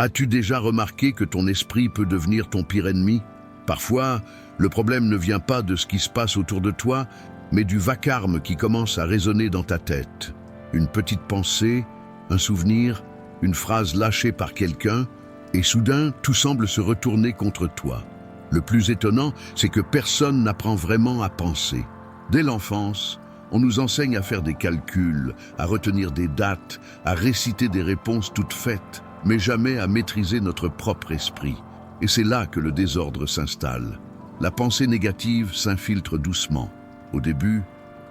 As-tu déjà remarqué que ton esprit peut devenir ton pire ennemi? Parfois, le problème ne vient pas de ce qui se passe autour de toi, mais du vacarme qui commence à résonner dans ta tête. Une petite pensée, un souvenir, une phrase lâchée par quelqu'un, et soudain, tout semble se retourner contre toi. Le plus étonnant, c'est que personne n'apprend vraiment à penser. Dès l'enfance, on nous enseigne à faire des calculs, à retenir des dates, à réciter des réponses toutes faites, mais jamais à maîtriser notre propre esprit. Et c'est là que le désordre s'installe. La pensée négative s'infiltre doucement. Au début,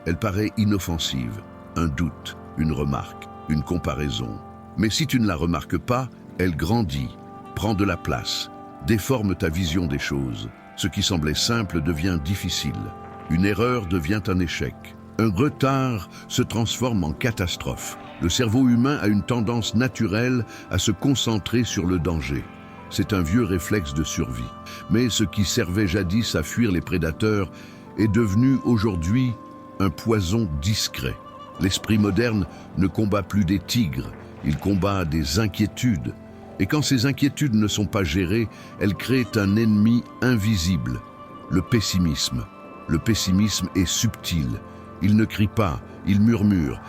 elle paraît inoffensive. Un doute, une remarque, une comparaison. Mais si tu ne la remarques pas, elle grandit, prend de la place, déforme ta vision des choses. Ce qui semblait simple devient difficile. Une erreur devient un échec. Un retard se transforme en catastrophe. Le cerveau humain a une tendance naturelle à se concentrer sur le danger. C'est un vieux réflexe de survie. Mais ce qui servait jadis à fuir les prédateurs est devenu aujourd'hui un poison discret. L'esprit moderne ne combat plus des tigres, il combat des inquiétudes. Et quand ces inquiétudes ne sont pas gérées, elles créent un ennemi invisible, le pessimisme. Le pessimisme est subtil. Il ne crie pas, il murmure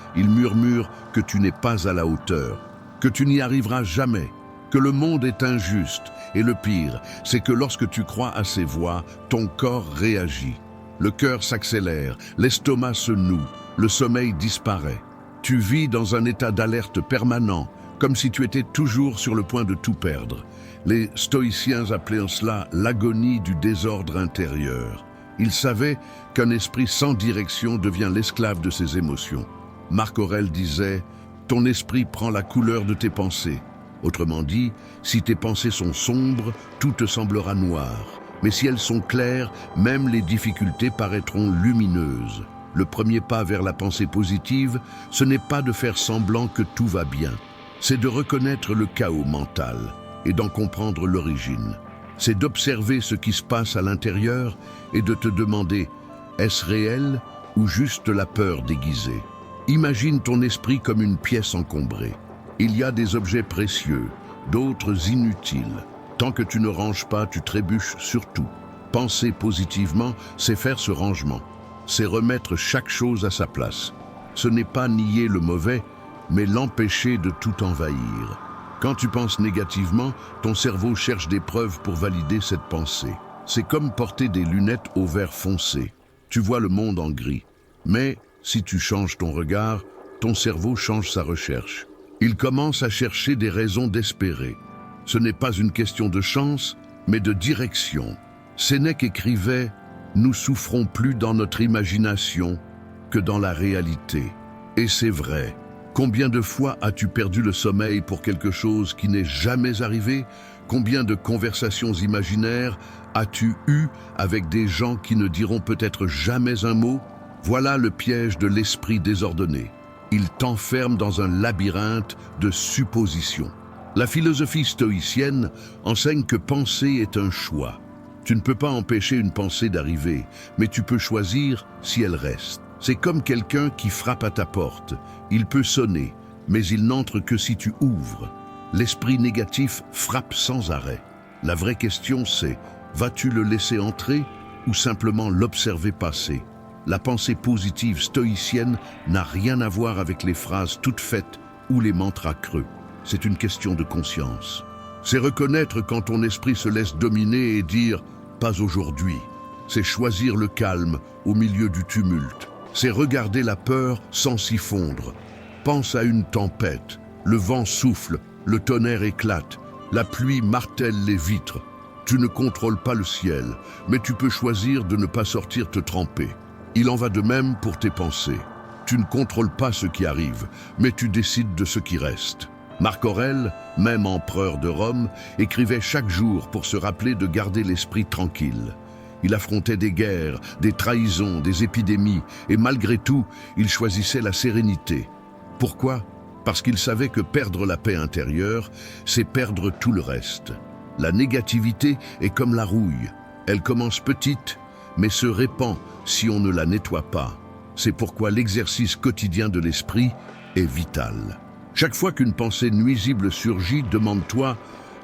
que tu n'es pas à la hauteur, que tu n'y arriveras jamais, que le monde est injuste. Et le pire, c'est que lorsque tu crois à ces voix, ton corps réagit. Le cœur s'accélère, l'estomac se noue, le sommeil disparaît. Tu vis dans un état d'alerte permanent, comme si tu étais toujours sur le point de tout perdre. Les stoïciens appelaient cela l'agonie du désordre intérieur. Ils savaient qu'un esprit sans direction devient l'esclave de ses émotions. Marc Aurèle disait « Ton esprit prend la couleur de tes pensées ». Autrement dit, si tes pensées sont sombres, tout te semblera noir. Mais si elles sont claires, même les difficultés paraîtront lumineuses. Le premier pas vers la pensée positive, ce n'est pas de faire semblant que tout va bien. C'est de reconnaître le chaos mental et d'en comprendre l'origine. C'est d'observer ce qui se passe à l'intérieur et de te demander « est-ce réel ou juste la peur déguisée ?» Imagine ton esprit comme une pièce encombrée. Il y a des objets précieux, d'autres inutiles. Tant que tu ne ranges pas, tu trébuches sur tout. Penser positivement, c'est faire ce rangement. C'est remettre chaque chose à sa place. Ce n'est pas nier le mauvais, mais l'empêcher de tout envahir. Quand tu penses négativement, ton cerveau cherche des preuves pour valider cette pensée. C'est comme porter des lunettes au vert foncé. Tu vois le monde en gris. Mais si tu changes ton regard, ton cerveau change sa recherche. Il commence à chercher des raisons d'espérer. Ce n'est pas une question de chance, mais de direction. Sénèque écrivait « Nous souffrons plus dans notre imagination que dans la réalité ». Et c'est vrai. Combien de fois as-tu perdu le sommeil pour quelque chose qui n'est jamais arrivé? Combien de conversations imaginaires as-tu eues avec des gens qui ne diront peut-être jamais un mot? Voilà le piège de l'esprit désordonné. Il t'enferme dans un labyrinthe de suppositions. La philosophie stoïcienne enseigne que penser est un choix. Tu ne peux pas empêcher une pensée d'arriver, mais tu peux choisir si elle reste. C'est comme quelqu'un qui frappe à ta porte. Il peut sonner, mais il n'entre que si tu ouvres. L'esprit négatif frappe sans arrêt. La vraie question c'est, vas-tu le laisser entrer ou simplement l'observer passer? La pensée positive stoïcienne n'a rien à voir avec les phrases toutes faites ou les mantras creux. C'est une question de conscience. C'est reconnaître quand ton esprit se laisse dominer et dire « pas aujourd'hui ». C'est choisir le calme au milieu du tumulte. C'est regarder la peur sans s'y fondre. Pense à une tempête. Le vent souffle, le tonnerre éclate, la pluie martèle les vitres. Tu ne contrôles pas le ciel, mais tu peux choisir de ne pas sortir te tremper. Il en va de même pour tes pensées. Tu ne contrôles pas ce qui arrive, mais tu décides de ce qui reste. Marc Aurèle, même empereur de Rome, écrivait chaque jour pour se rappeler de garder l'esprit tranquille. Il affrontait des guerres, des trahisons, des épidémies, et malgré tout, il choisissait la sérénité. Pourquoi? Parce qu'il savait que perdre la paix intérieure, c'est perdre tout le reste. La négativité est comme la rouille. Elle commence petite, mais se répand si on ne la nettoie pas. C'est pourquoi l'exercice quotidien de l'esprit est vital. Chaque fois qu'une pensée nuisible surgit, demande-toi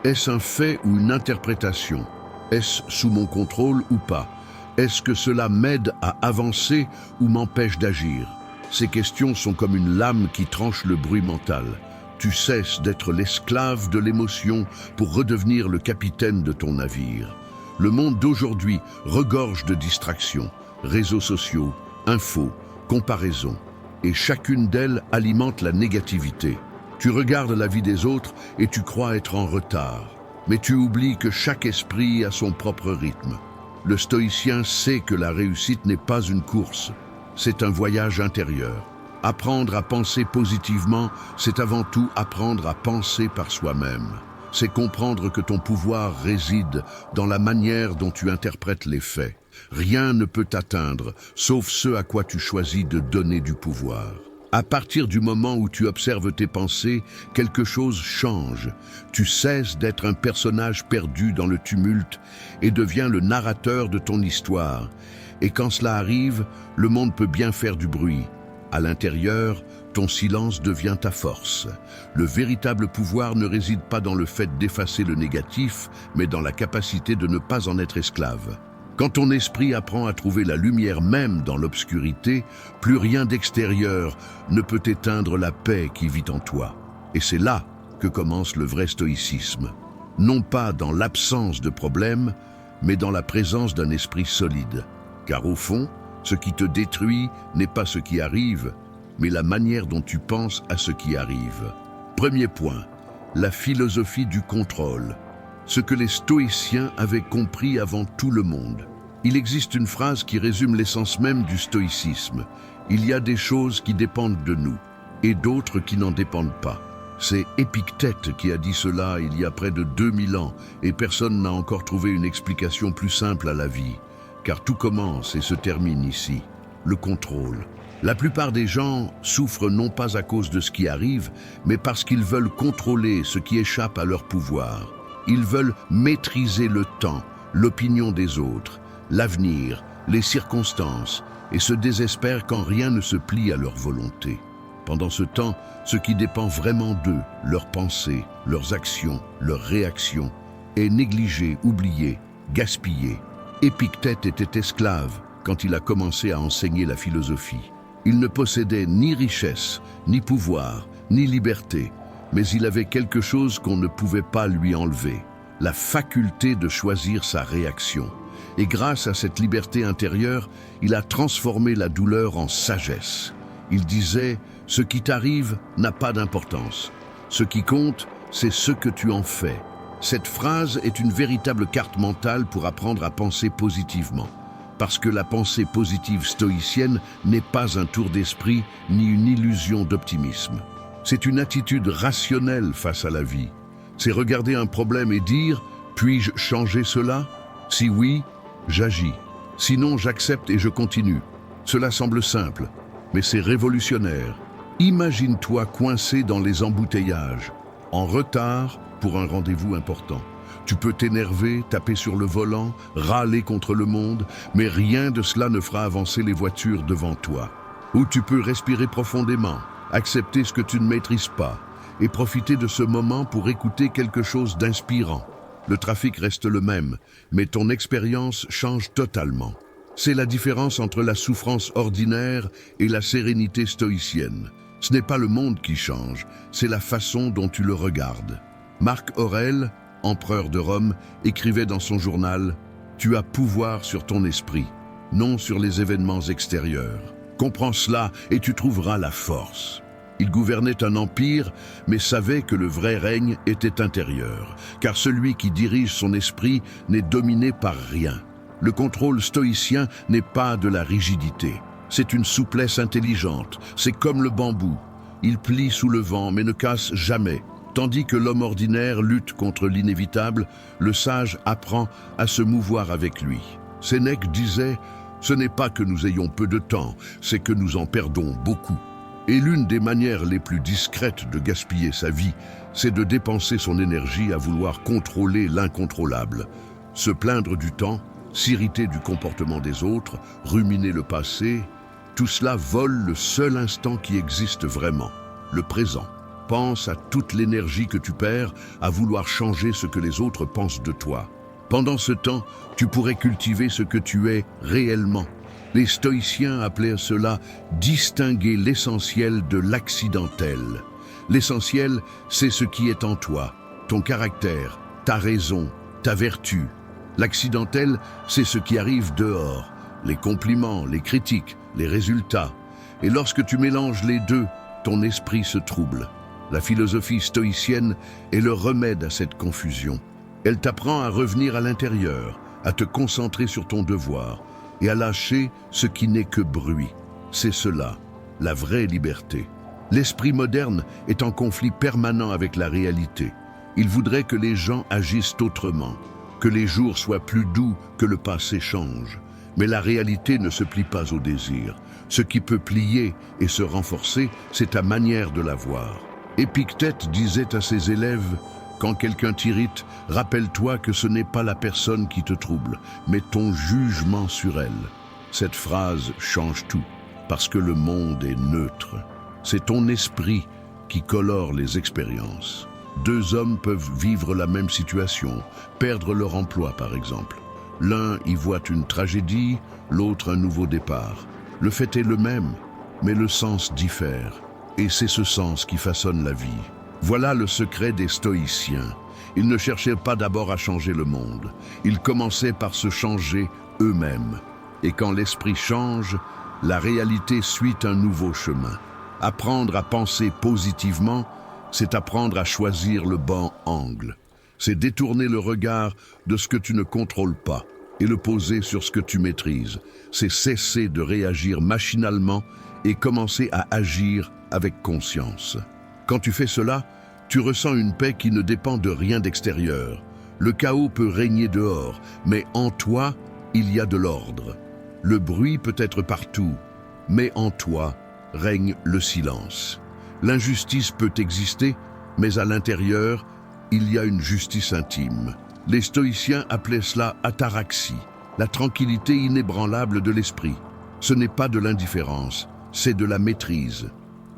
Est-ce un fait ou une interprétation? Est-ce sous mon contrôle ou pas? Est-ce que cela m'aide à avancer ou m'empêche d'agir? Ces questions sont comme une lame qui tranche le bruit mental. Tu cesses d'être l'esclave de l'émotion pour redevenir le capitaine de ton navire. Le monde d'aujourd'hui regorge de distractions, réseaux sociaux, infos, comparaisons, et chacune d'elles alimente la négativité. Tu regardes la vie des autres et tu crois être en retard, mais tu oublies que chaque esprit a son propre rythme. Le stoïcien sait que la réussite n'est pas une course, c'est un voyage intérieur. Apprendre à penser positivement, c'est avant tout apprendre à penser par soi-même. C'est comprendre que ton pouvoir réside dans la manière dont tu interprètes les faits. Rien ne peut t'atteindre, sauf ce à quoi tu choisis de donner du pouvoir. À partir du moment où tu observes tes pensées, quelque chose change. Tu cesses d'être un personnage perdu dans le tumulte et deviens le narrateur de ton histoire. Et quand cela arrive, le monde peut bien faire du bruit. À l'intérieur, ton silence devient ta force. Le véritable pouvoir ne réside pas dans le fait d'effacer le négatif, mais dans la capacité de ne pas en être esclave. Quand ton esprit apprend à trouver la lumière même dans l'obscurité, plus rien d'extérieur ne peut éteindre la paix qui vit en toi. Et c'est là que commence le vrai stoïcisme. Non pas dans l'absence de problèmes, mais dans la présence d'un esprit solide. Car au fond, ce qui te détruit n'est pas ce qui arrive, mais la manière dont tu penses à ce qui arrive. Premier point, la philosophie du contrôle. Ce que les stoïciens avaient compris avant tout le monde. Il existe une phrase qui résume l'essence même du stoïcisme. Il y a des choses qui dépendent de nous, et d'autres qui n'en dépendent pas. C'est Épictète qui a dit cela il y a près de 2000 ans, et personne n'a encore trouvé une explication plus simple à la vie. Car tout commence et se termine ici, le contrôle. La plupart des gens souffrent non pas à cause de ce qui arrive, mais parce qu'ils veulent contrôler ce qui échappe à leur pouvoir. Ils veulent maîtriser le temps, l'opinion des autres, l'avenir, les circonstances, et se désespèrent quand rien ne se plie à leur volonté. Pendant ce temps, ce qui dépend vraiment d'eux, leurs pensées, leurs actions, leurs réactions, est négligé, oublié, gaspillé. Épictète était esclave quand il a commencé à enseigner la philosophie. Il ne possédait ni richesse, ni pouvoir, ni liberté, mais il avait quelque chose qu'on ne pouvait pas lui enlever, la faculté de choisir sa réaction. Et grâce à cette liberté intérieure, il a transformé la douleur en sagesse. Il disait « Ce qui t'arrive n'a pas d'importance. Ce qui compte, c'est ce que tu en fais. » Cette phrase est une véritable carte mentale pour apprendre à penser positivement. Parce que la pensée positive stoïcienne n'est pas un tour d'esprit ni une illusion d'optimisme. C'est une attitude rationnelle face à la vie. C'est regarder un problème et dire « Puis-je changer cela ? Si oui, j'agis. Sinon, j'accepte et je continue. » Cela semble simple, mais c'est révolutionnaire. Imagine-toi coincé dans les embouteillages, en retard pour un rendez-vous important. Tu peux t'énerver, taper sur le volant, râler contre le monde, mais rien de cela ne fera avancer les voitures devant toi. Ou tu peux respirer profondément, accepter ce que tu ne maîtrises pas, et profiter de ce moment pour écouter quelque chose d'inspirant. Le trafic reste le même, mais ton expérience change totalement. C'est la différence entre la souffrance ordinaire et la sérénité stoïcienne. Ce n'est pas le monde qui change, c'est la façon dont tu le regardes. Marc Aurèle, empereur de Rome, écrivait dans son journal « Tu as pouvoir sur ton esprit, non sur les événements extérieurs. Comprends cela et tu trouveras la force. » Il gouvernait un empire, mais savait que le vrai règne était intérieur, car celui qui dirige son esprit n'est dominé par rien. Le contrôle stoïcien n'est pas de la rigidité, c'est une souplesse intelligente, c'est comme le bambou. Il plie sous le vent mais ne casse jamais. Tandis que l'homme ordinaire lutte contre l'inévitable, le sage apprend à se mouvoir avec lui. Sénèque disait « Ce n'est pas que nous ayons peu de temps, c'est que nous en perdons beaucoup. » Et l'une des manières les plus discrètes de gaspiller sa vie, c'est de dépenser son énergie à vouloir contrôler l'incontrôlable. Se plaindre du temps, s'irriter du comportement des autres, ruminer le passé, tout cela vole le seul instant qui existe vraiment, le présent. Pense à toute l'énergie que tu perds à vouloir changer ce que les autres pensent de toi. Pendant ce temps, tu pourrais cultiver ce que tu es réellement. Les stoïciens appelaient cela distinguer l'essentiel de l'accidentel. L'essentiel, c'est ce qui est en toi, ton caractère, ta raison, ta vertu. L'accidentel, c'est ce qui arrive dehors, les compliments, les critiques, les résultats. Et lorsque tu mélanges les deux, ton esprit se trouble. La philosophie stoïcienne est le remède à cette confusion. Elle t'apprend à revenir à l'intérieur, à te concentrer sur ton devoir et à lâcher ce qui n'est que bruit. C'est cela, la vraie liberté. L'esprit moderne est en conflit permanent avec la réalité. Il voudrait que les gens agissent autrement, que les jours soient plus doux, que le passé change. Mais la réalité ne se plie pas au désir. Ce qui peut plier et se renforcer, c'est ta manière de la voir. Épictète disait à ses élèves: quand quelqu'un t'irrite, rappelle-toi que ce n'est pas la personne qui te trouble, mais ton jugement sur elle. Cette phrase change tout, parce que le monde est neutre. C'est ton esprit qui colore les expériences. Deux hommes peuvent vivre la même situation, perdre leur emploi par exemple. L'un y voit une tragédie, l'autre un nouveau départ. Le fait est le même, mais le sens diffère. Et c'est ce sens qui façonne la vie. Voilà le secret des stoïciens. Ils ne cherchaient pas d'abord à changer le monde. Ils commençaient par se changer eux-mêmes. Et quand l'esprit change, la réalité suit un nouveau chemin. Apprendre à penser positivement, c'est apprendre à choisir le bon angle. C'est détourner le regard de ce que tu ne contrôles pas et le poser sur ce que tu maîtrises. C'est cesser de réagir machinalement et commencer à agir avec conscience. Quand tu fais cela, tu ressens une paix qui ne dépend de rien d'extérieur. Le chaos peut régner dehors, mais en toi, il y a de l'ordre. Le bruit peut être partout, mais en toi règne le silence. L'injustice peut exister, mais à l'intérieur, il y a une justice intime. Les stoïciens appelaient cela ataraxie, la tranquillité inébranlable de l'esprit. Ce n'est pas de l'indifférence, c'est de la maîtrise.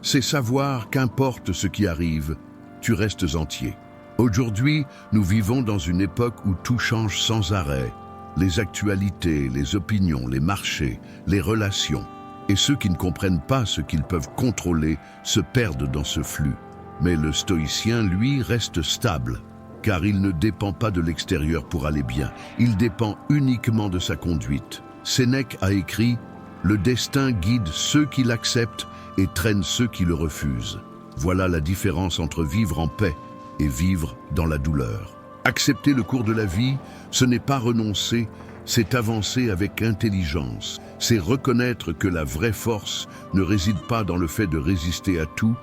C'est savoir qu'importe ce qui arrive, tu restes entier. Aujourd'hui, nous vivons dans une époque où tout change sans arrêt. Les actualités, les opinions, les marchés, les relations. Et ceux qui ne comprennent pas ce qu'ils peuvent contrôler se perdent dans ce flux. Mais le stoïcien, lui, reste stable, car il ne dépend pas de l'extérieur pour aller bien. Il dépend uniquement de sa conduite. Sénèque a écrit « Le destin guide ceux qui l'acceptent et traîne ceux qui le refusent. » Voilà la différence entre vivre en paix et vivre dans la douleur. Accepter le cours de la vie, ce n'est pas renoncer, c'est avancer avec intelligence. C'est reconnaître que la vraie force ne réside pas dans le fait de résister à tout,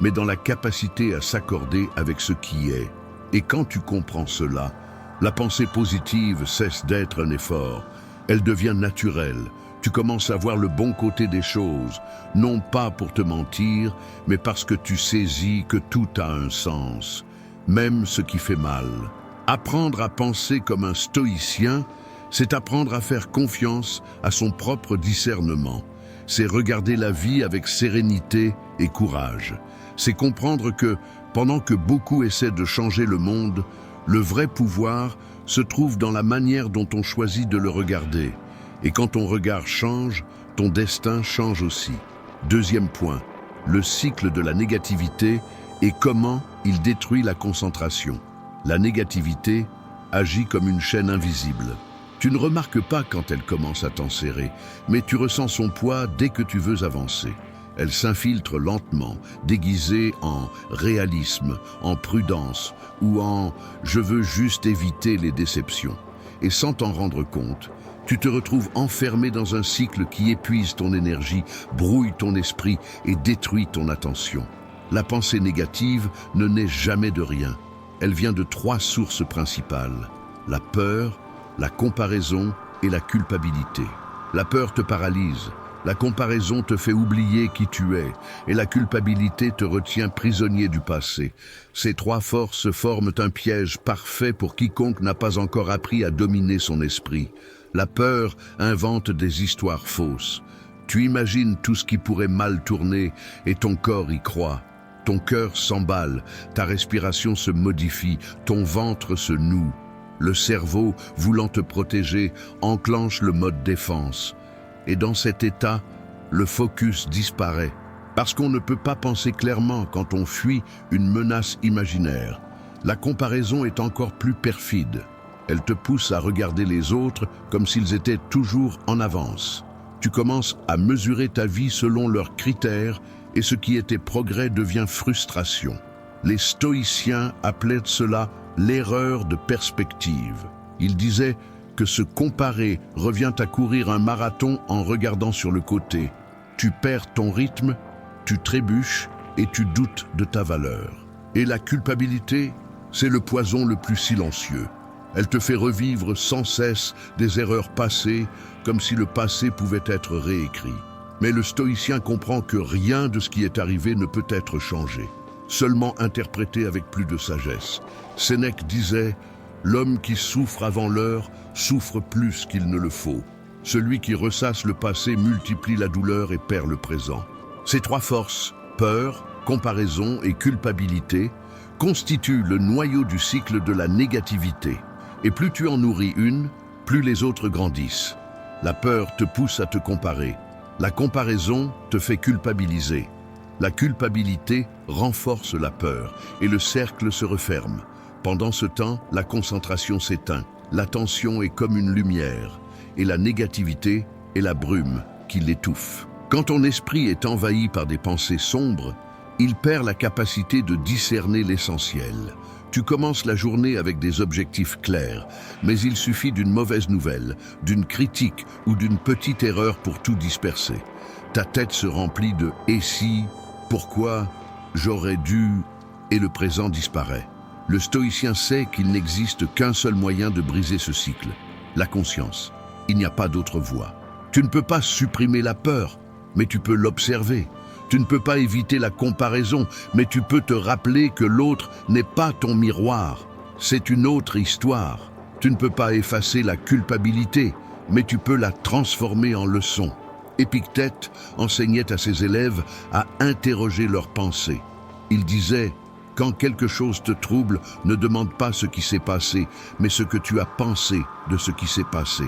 mais dans la capacité à s'accorder avec ce qui est. Et quand tu comprends cela, la pensée positive cesse d'être un effort. Elle devient naturelle. Tu commences à voir le bon côté des choses, non pas pour te mentir, mais parce que tu saisis que tout a un sens, même ce qui fait mal. Apprendre à penser comme un stoïcien, c'est apprendre à faire confiance à son propre discernement. C'est regarder la vie avec sérénité et courage. C'est comprendre que, pendant que beaucoup essaient de changer le monde, le vrai pouvoir se trouve dans la manière dont on choisit de le regarder. Et quand ton regard change, ton destin change aussi. Deuxième point, le cycle de la négativité et comment il détruit la concentration. La négativité agit comme une chaîne invisible. Tu ne remarques pas quand elle commence à t'enserrer, mais tu ressens son poids dès que tu veux avancer. Elle s'infiltre lentement, déguisée en réalisme, en prudence ou en « je veux juste éviter les déceptions ». Et sans t'en rendre compte, tu te retrouves enfermé dans un cycle qui épuise ton énergie, brouille ton esprit et détruit ton attention. La pensée négative ne naît jamais de rien. Elle vient de 3 sources principales: la peur, la comparaison et la culpabilité. La peur te paralyse, la comparaison te fait oublier qui tu es et la culpabilité te retient prisonnier du passé. Ces 3 forces forment un piège parfait pour quiconque n'a pas encore appris à dominer son esprit. La peur invente des histoires fausses. Tu imagines tout ce qui pourrait mal tourner et ton corps y croit. Ton cœur s'emballe, ta respiration se modifie, ton ventre se noue. Le cerveau, voulant te protéger, enclenche le mode défense. Et dans cet état, le focus disparaît. Parce qu'on ne peut pas penser clairement quand on fuit une menace imaginaire. La comparaison est encore plus perfide. Elle te pousse à regarder les autres comme s'ils étaient toujours en avance. Tu commences à mesurer ta vie selon leurs critères et ce qui était progrès devient frustration. Les stoïciens appelaient cela l'erreur de perspective. Ils disaient que se comparer revient à courir un marathon en regardant sur le côté. Tu perds ton rythme, tu trébuches et tu doutes de ta valeur. Et la culpabilité, c'est le poison le plus silencieux. Elle te fait revivre sans cesse des erreurs passées, comme si le passé pouvait être réécrit. Mais le stoïcien comprend que rien de ce qui est arrivé ne peut être changé, seulement interprété avec plus de sagesse. Sénèque disait « L'homme qui souffre avant l'heure souffre plus qu'il ne le faut. Celui qui ressasse le passé multiplie la douleur et perd le présent. » Ces trois forces, peur, comparaison et culpabilité, constituent le noyau du cycle de la négativité. Et plus tu en nourris une, plus les autres grandissent. La peur te pousse à te comparer. La comparaison te fait culpabiliser. La culpabilité renforce la peur et le cercle se referme. Pendant ce temps, la concentration s'éteint. L'attention est comme une lumière et la négativité est la brume qui l'étouffe. Quand ton esprit est envahi par des pensées sombres, il perd la capacité de discerner l'essentiel. Tu commences la journée avec des objectifs clairs, mais il suffit d'une mauvaise nouvelle, d'une critique ou d'une petite erreur pour tout disperser. Ta tête se remplit de « et si »,« pourquoi »,« j'aurais dû » et le présent disparaît. Le stoïcien sait qu'il n'existe qu'un seul moyen de briser ce cycle, la conscience. Il n'y a pas d'autre voie. Tu ne peux pas supprimer la peur, mais tu peux l'observer. Tu ne peux pas éviter la comparaison, mais tu peux te rappeler que l'autre n'est pas ton miroir. C'est une autre histoire. Tu ne peux pas effacer la culpabilité, mais tu peux la transformer en leçon. Épictète enseignait à ses élèves à interroger leurs pensées. Il disait « Quand quelque chose te trouble, ne demande pas ce qui s'est passé, mais ce que tu as pensé de ce qui s'est passé. »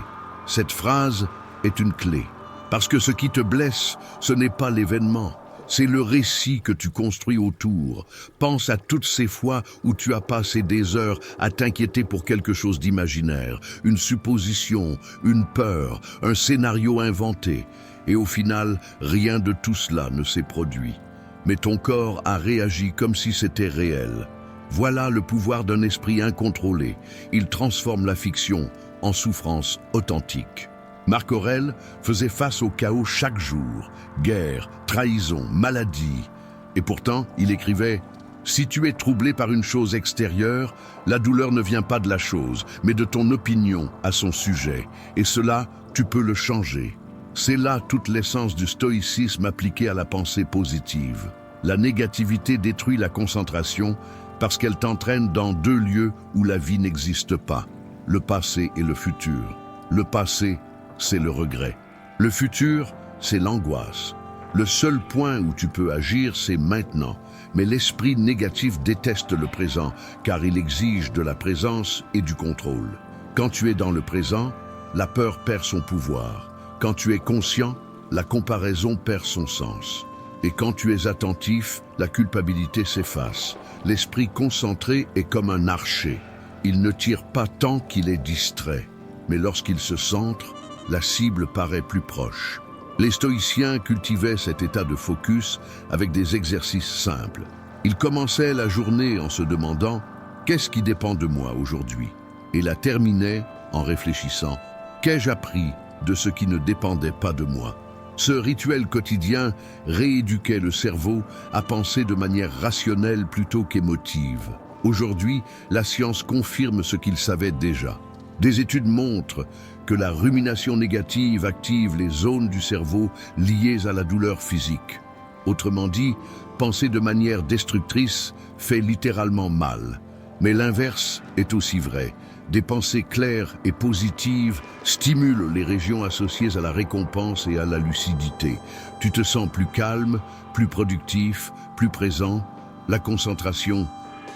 Cette phrase est une clé. Parce que ce qui te blesse, ce n'est pas l'événement, c'est le récit que tu construis autour. Pense à toutes ces fois où tu as passé des heures à t'inquiéter pour quelque chose d'imaginaire, une supposition, une peur, un scénario inventé. Et au final, rien de tout cela ne s'est produit. Mais ton corps a réagi comme si c'était réel. Voilà le pouvoir d'un esprit incontrôlé. Il transforme la fiction en souffrance authentique. Marc Aurèle faisait face au chaos chaque jour, guerre, trahison, maladie. Et pourtant, il écrivait « Si tu es troublé par une chose extérieure, la douleur ne vient pas de la chose, mais de ton opinion à son sujet. Et cela, tu peux le changer. » C'est là toute l'essence du stoïcisme appliqué à la pensée positive. La négativité détruit la concentration parce qu'elle t'entraîne dans deux lieux où la vie n'existe pas, le passé et le futur. Le passé, c'est le regret. Le futur, c'est l'angoisse. Le seul point où tu peux agir, c'est maintenant. Mais l'esprit négatif déteste le présent, car il exige de la présence et du contrôle. Quand tu es dans le présent, la peur perd son pouvoir. Quand tu es conscient, la comparaison perd son sens. Et quand tu es attentif, la culpabilité s'efface. L'esprit concentré est comme un archer. Il ne tire pas tant qu'il est distrait. Mais lorsqu'il se centre, la cible paraît plus proche. Les stoïciens cultivaient cet état de focus avec des exercices simples. Ils commençaient la journée en se demandant « Qu'est-ce qui dépend de moi aujourd'hui ?» et la terminaient en réfléchissant « Qu'ai-je appris de ce qui ne dépendait pas de moi ?» Ce rituel quotidien rééduquait le cerveau à penser de manière rationnelle plutôt qu'émotive. Aujourd'hui, la science confirme ce qu'ils savaient déjà. Des études montrent que la rumination négative active les zones du cerveau liées à la douleur physique. Autrement dit, penser de manière destructrice fait littéralement mal. Mais l'inverse est aussi vrai. Des pensées claires et positives stimulent les régions associées à la récompense et à la lucidité. Tu te sens plus calme, plus productif, plus présent. La concentration,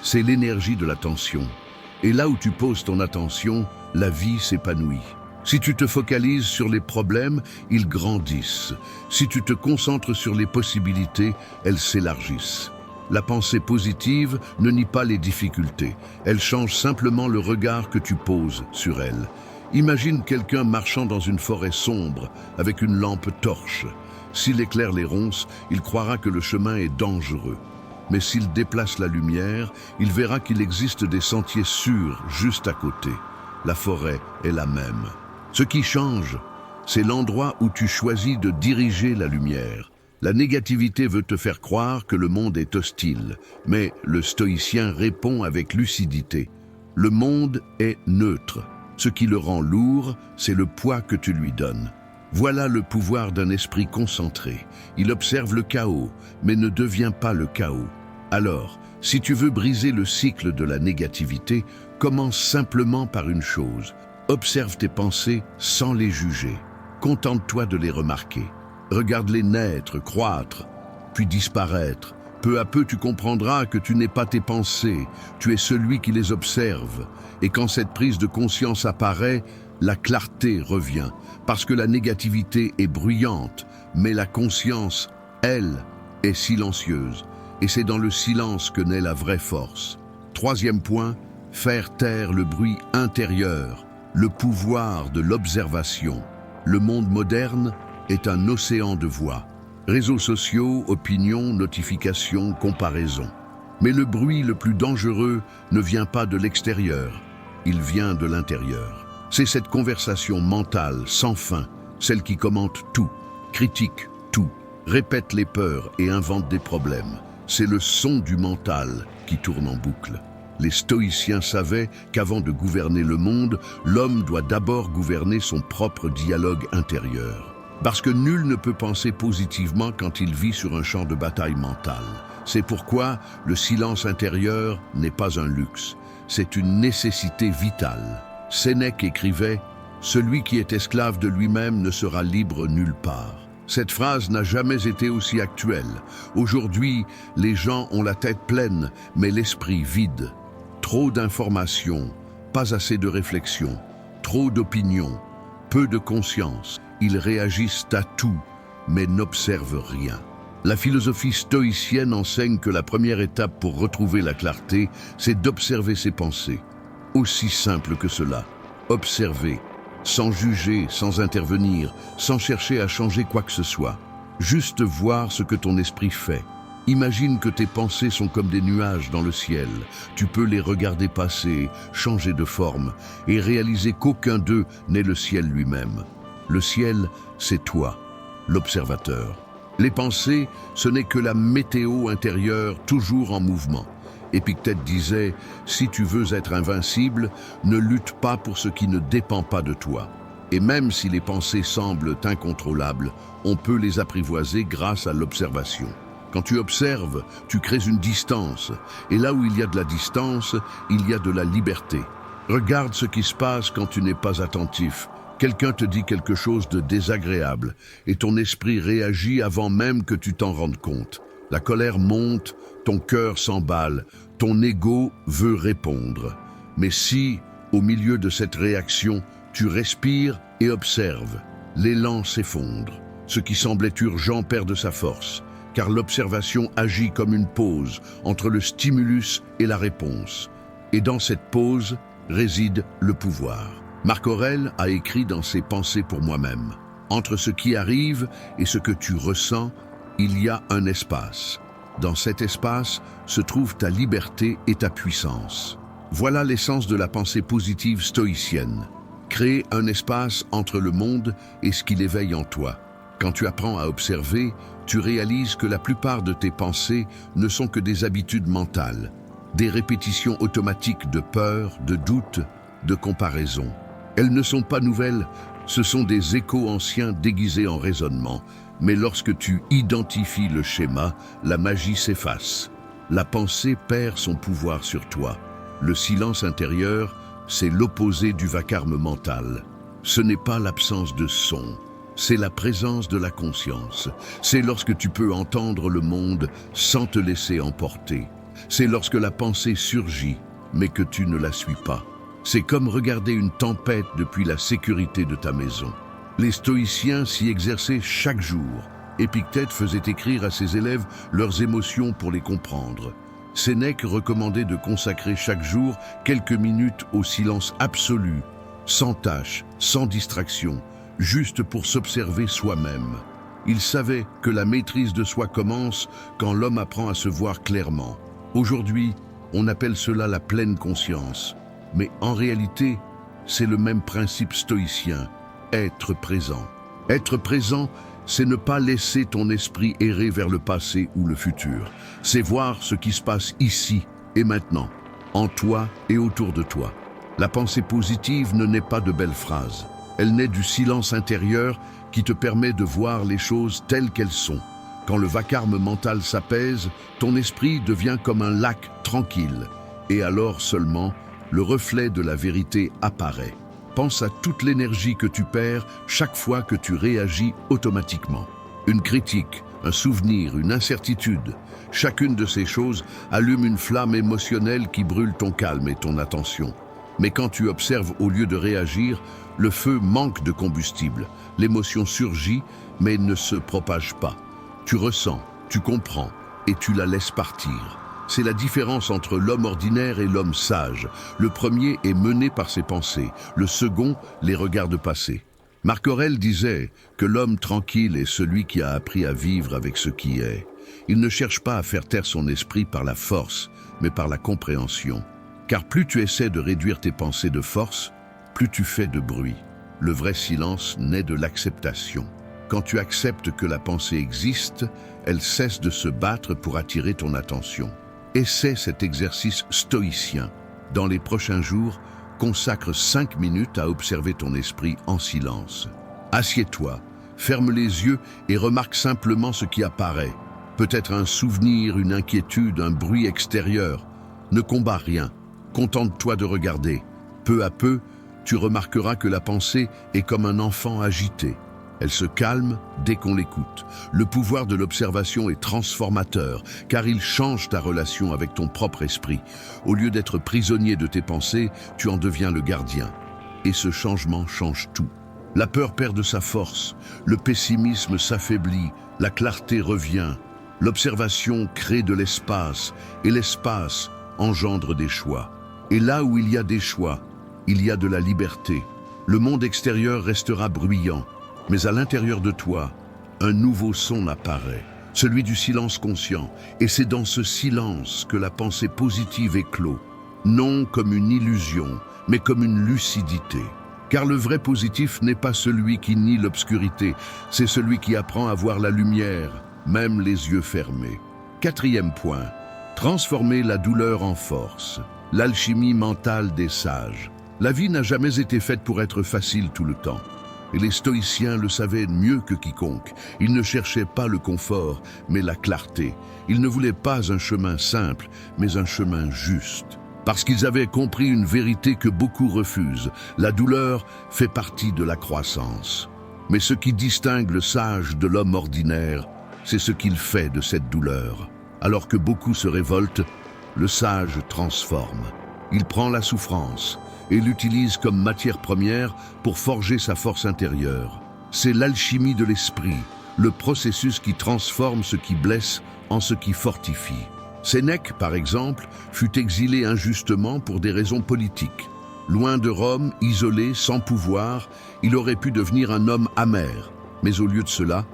c'est l'énergie de l'attention. Et là où tu poses ton attention, la vie s'épanouit. Si tu te focalises sur les problèmes, ils grandissent. Si tu te concentres sur les possibilités, elles s'élargissent. La pensée positive ne nie pas les difficultés. Elle change simplement le regard que tu poses sur elles. Imagine quelqu'un marchant dans une forêt sombre avec une lampe torche. S'il éclaire les ronces, il croira que le chemin est dangereux. Mais s'il déplace la lumière, il verra qu'il existe des sentiers sûrs juste à côté. La forêt est la même. Ce qui change, c'est l'endroit où tu choisis de diriger la lumière. La négativité veut te faire croire que le monde est hostile, mais le stoïcien répond avec lucidité. Le monde est neutre. Ce qui le rend lourd, c'est le poids que tu lui donnes. Voilà le pouvoir d'un esprit concentré. Il observe le chaos, mais ne devient pas le chaos. Alors, si tu veux briser le cycle de la négativité, commence simplement par une chose. Observe tes pensées sans les juger. Contente-toi de les remarquer. Regarde-les naître, croître, puis disparaître. Peu à peu, tu comprendras que tu n'es pas tes pensées, tu es celui qui les observe. Et quand cette prise de conscience apparaît, la clarté revient, parce que la négativité est bruyante, mais la conscience, elle, est silencieuse. Et c'est dans le silence que naît la vraie force. Troisième point, faire taire le bruit intérieur, le pouvoir de l'observation. Le monde moderne est un océan de voix. Réseaux sociaux, opinions, notifications, comparaisons. Mais le bruit le plus dangereux ne vient pas de l'extérieur, il vient de l'intérieur. C'est cette conversation mentale sans fin, celle qui commente tout, critique tout, répète les peurs et invente des problèmes. C'est le son du mental qui tourne en boucle. Les stoïciens savaient qu'avant de gouverner le monde, l'homme doit d'abord gouverner son propre dialogue intérieur. Parce que nul ne peut penser positivement quand il vit sur un champ de bataille mental. C'est pourquoi le silence intérieur n'est pas un luxe, c'est une nécessité vitale. Sénèque écrivait « Celui qui est esclave de lui-même ne sera libre nulle part ». Cette phrase n'a jamais été aussi actuelle. Aujourd'hui, les gens ont la tête pleine, mais l'esprit vide. Trop d'informations, pas assez de réflexion, trop d'opinions, peu de conscience. Ils réagissent à tout, mais n'observent rien. La philosophie stoïcienne enseigne que la première étape pour retrouver la clarté, c'est d'observer ses pensées. Aussi simple que cela. Observer, sans juger, sans intervenir, sans chercher à changer quoi que ce soit. Juste voir ce que ton esprit fait. Imagine que tes pensées sont comme des nuages dans le ciel. Tu peux les regarder passer, changer de forme, et réaliser qu'aucun d'eux n'est le ciel lui-même. Le ciel, c'est toi, l'observateur. Les pensées, ce n'est que la météo intérieure toujours en mouvement. Épictète disait « Si tu veux être invincible, ne lutte pas pour ce qui ne dépend pas de toi. » Et même si les pensées semblent incontrôlables, on peut les apprivoiser grâce à l'observation. Quand tu observes, tu crées une distance. Et là où il y a de la distance, il y a de la liberté. Regarde ce qui se passe quand tu n'es pas attentif. Quelqu'un te dit quelque chose de désagréable et ton esprit réagit avant même que tu t'en rendes compte. La colère monte, ton cœur s'emballe, ton ego veut répondre. Mais si, au milieu de cette réaction, tu respires et observes, l'élan s'effondre. Ce qui semblait urgent perd de sa force, car l'observation agit comme une pause entre le stimulus et la réponse. Et dans cette pause réside le pouvoir. Marc Aurèle a écrit dans ses Pensées pour moi-même. Entre ce qui arrive et ce que tu ressens, il y a un espace. Dans cet espace se trouve ta liberté et ta puissance. Voilà l'essence de la pensée positive stoïcienne. Créer un espace entre le monde et ce qu'il éveille en toi. Quand tu apprends à observer, tu réalises que la plupart de tes pensées ne sont que des habitudes mentales, des répétitions automatiques de peur, de doute, de comparaison. Elles ne sont pas nouvelles, ce sont des échos anciens déguisés en raisonnement. Mais lorsque tu identifies le schéma, la magie s'efface. La pensée perd son pouvoir sur toi. Le silence intérieur, c'est l'opposé du vacarme mental. Ce n'est pas l'absence de son, c'est la présence de la conscience. C'est lorsque tu peux entendre le monde sans te laisser emporter. c'est lorsque la pensée surgit, mais que tu ne la suis pas. C'est comme regarder une tempête depuis la sécurité de ta maison. Les stoïciens s'y exerçaient chaque jour. Épictète faisait écrire à ses élèves leurs émotions pour les comprendre. Sénèque recommandait de consacrer chaque jour quelques minutes au silence absolu, sans tâche, sans distraction, juste pour s'observer soi-même. Il savait que la maîtrise de soi commence quand l'homme apprend à se voir clairement. Aujourd'hui, on appelle cela la pleine conscience. Mais en réalité, c'est le même principe stoïcien, être présent. Être présent, c'est ne pas laisser ton esprit errer vers le passé ou le futur. C'est voir ce qui se passe ici et maintenant, en toi et autour de toi. La pensée positive ne naît pas de belles phrases. Elle naît du silence intérieur qui te permet de voir les choses telles qu'elles sont. Quand le vacarme mental s'apaise, ton esprit devient comme un lac tranquille. Et alors seulement, le reflet de la vérité apparaît. Pense à toute l'énergie que tu perds chaque fois que tu réagis automatiquement. Une critique, un souvenir, une incertitude. Chacune de ces choses allume une flamme émotionnelle qui brûle ton calme et ton attention. Mais quand tu observes au lieu de réagir, le feu manque de combustible. L'émotion surgit, mais ne se propage pas. Tu ressens, tu comprends, et tu la laisses partir. C'est la différence entre l'homme ordinaire et l'homme sage. Le premier est mené par ses pensées, le second les regarde passer. Marc Aurèle disait que l'homme tranquille est celui qui a appris à vivre avec ce qui est. Il ne cherche pas à faire taire son esprit par la force, mais par la compréhension. Car plus tu essaies de réduire tes pensées de force, plus tu fais de bruit. Le vrai silence naît de l'acceptation. Quand tu acceptes que la pensée existe, elle cesse de se battre pour attirer ton attention. Essaie cet exercice stoïcien. Dans les prochains jours, consacre 5 minutes à observer ton esprit en silence. Assieds-toi, ferme les yeux et remarque simplement ce qui apparaît. Peut-être un souvenir, une inquiétude, un bruit extérieur. Ne combats rien, contente-toi de regarder. Peu à peu, tu remarqueras que la pensée est comme un enfant agité. Elle se calme dès qu'on l'écoute. Le pouvoir de l'observation est transformateur, car il change ta relation avec ton propre esprit. Au lieu d'être prisonnier de tes pensées, tu en deviens le gardien. Et ce changement change tout. La peur perd de sa force, le pessimisme s'affaiblit, la clarté revient. L'observation crée de l'espace, et l'espace engendre des choix. Et là où il y a des choix, il y a de la liberté. Le monde extérieur restera bruyant, mais à l'intérieur de toi, un nouveau son apparaît, celui du silence conscient. Et c'est dans ce silence que la pensée positive éclot, non comme une illusion, mais comme une lucidité. Car le vrai positif n'est pas celui qui nie l'obscurité, c'est celui qui apprend à voir la lumière, même les yeux fermés. 4e point, transformer la douleur en force. L'alchimie mentale des sages. La vie n'a jamais été faite pour être facile tout le temps. Et les stoïciens le savaient mieux que quiconque. Ils ne cherchaient pas le confort, mais la clarté. Ils ne voulaient pas un chemin simple, mais un chemin juste. Parce qu'ils avaient compris une vérité que beaucoup refusent. La douleur fait partie de la croissance. Mais ce qui distingue le sage de l'homme ordinaire, c'est ce qu'il fait de cette douleur. Alors que beaucoup se révoltent, le sage transforme. Il prend la souffrance et l'utilise comme matière première pour forger sa force intérieure. C'est l'alchimie de l'esprit, le processus qui transforme ce qui blesse en ce qui fortifie. Sénèque, par exemple, fut exilé injustement pour des raisons politiques. Loin de Rome, isolé, sans pouvoir, il aurait pu devenir un homme amer. Mais au lieu de cela,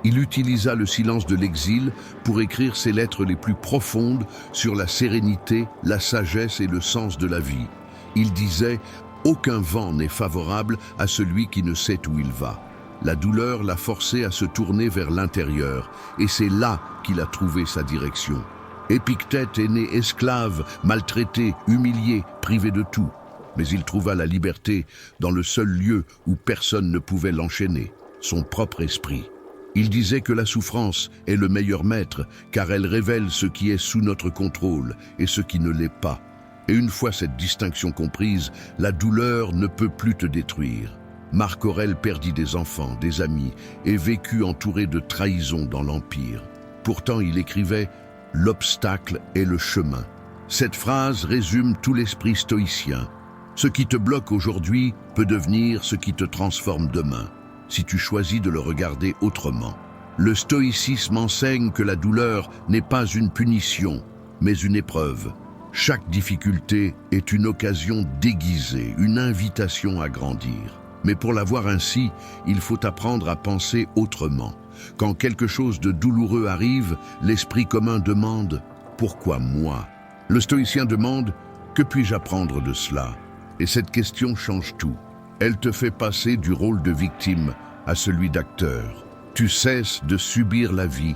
il utilisa le silence de l'exil pour écrire ses lettres les plus profondes sur la sérénité, la sagesse et le sens de la vie. Il disait « Aucun vent n'est favorable à celui qui ne sait où il va ». La douleur l'a forcé à se tourner vers l'intérieur, et c'est là qu'il a trouvé sa direction. Épictète est né esclave, maltraité, humilié, privé de tout. Mais il trouva la liberté dans le seul lieu où personne ne pouvait l'enchaîner, son propre esprit. Il disait que la souffrance est le meilleur maître, car elle révèle ce qui est sous notre contrôle et ce qui ne l'est pas. Et une fois cette distinction comprise, la douleur ne peut plus te détruire. Marc Aurèle perdit des enfants, des amis, et vécut entouré de trahisons dans l'Empire. Pourtant, il écrivait « l'obstacle est le chemin. Cette phrase résume tout l'esprit stoïcien. Ce qui te bloque aujourd'hui peut devenir ce qui te transforme demain, si tu choisis de le regarder autrement. Le stoïcisme enseigne que la douleur n'est pas une punition, mais une épreuve. Chaque difficulté est une occasion déguisée, une invitation à grandir. Mais pour la voir ainsi, il faut apprendre à penser autrement. Quand quelque chose de douloureux arrive, l'esprit commun demande « Pourquoi moi ?» Le stoïcien demande « Que puis-je apprendre de cela ?» Et cette question change tout. Elle te fait passer du rôle de victime à celui d'acteur. Tu cesses de subir la vie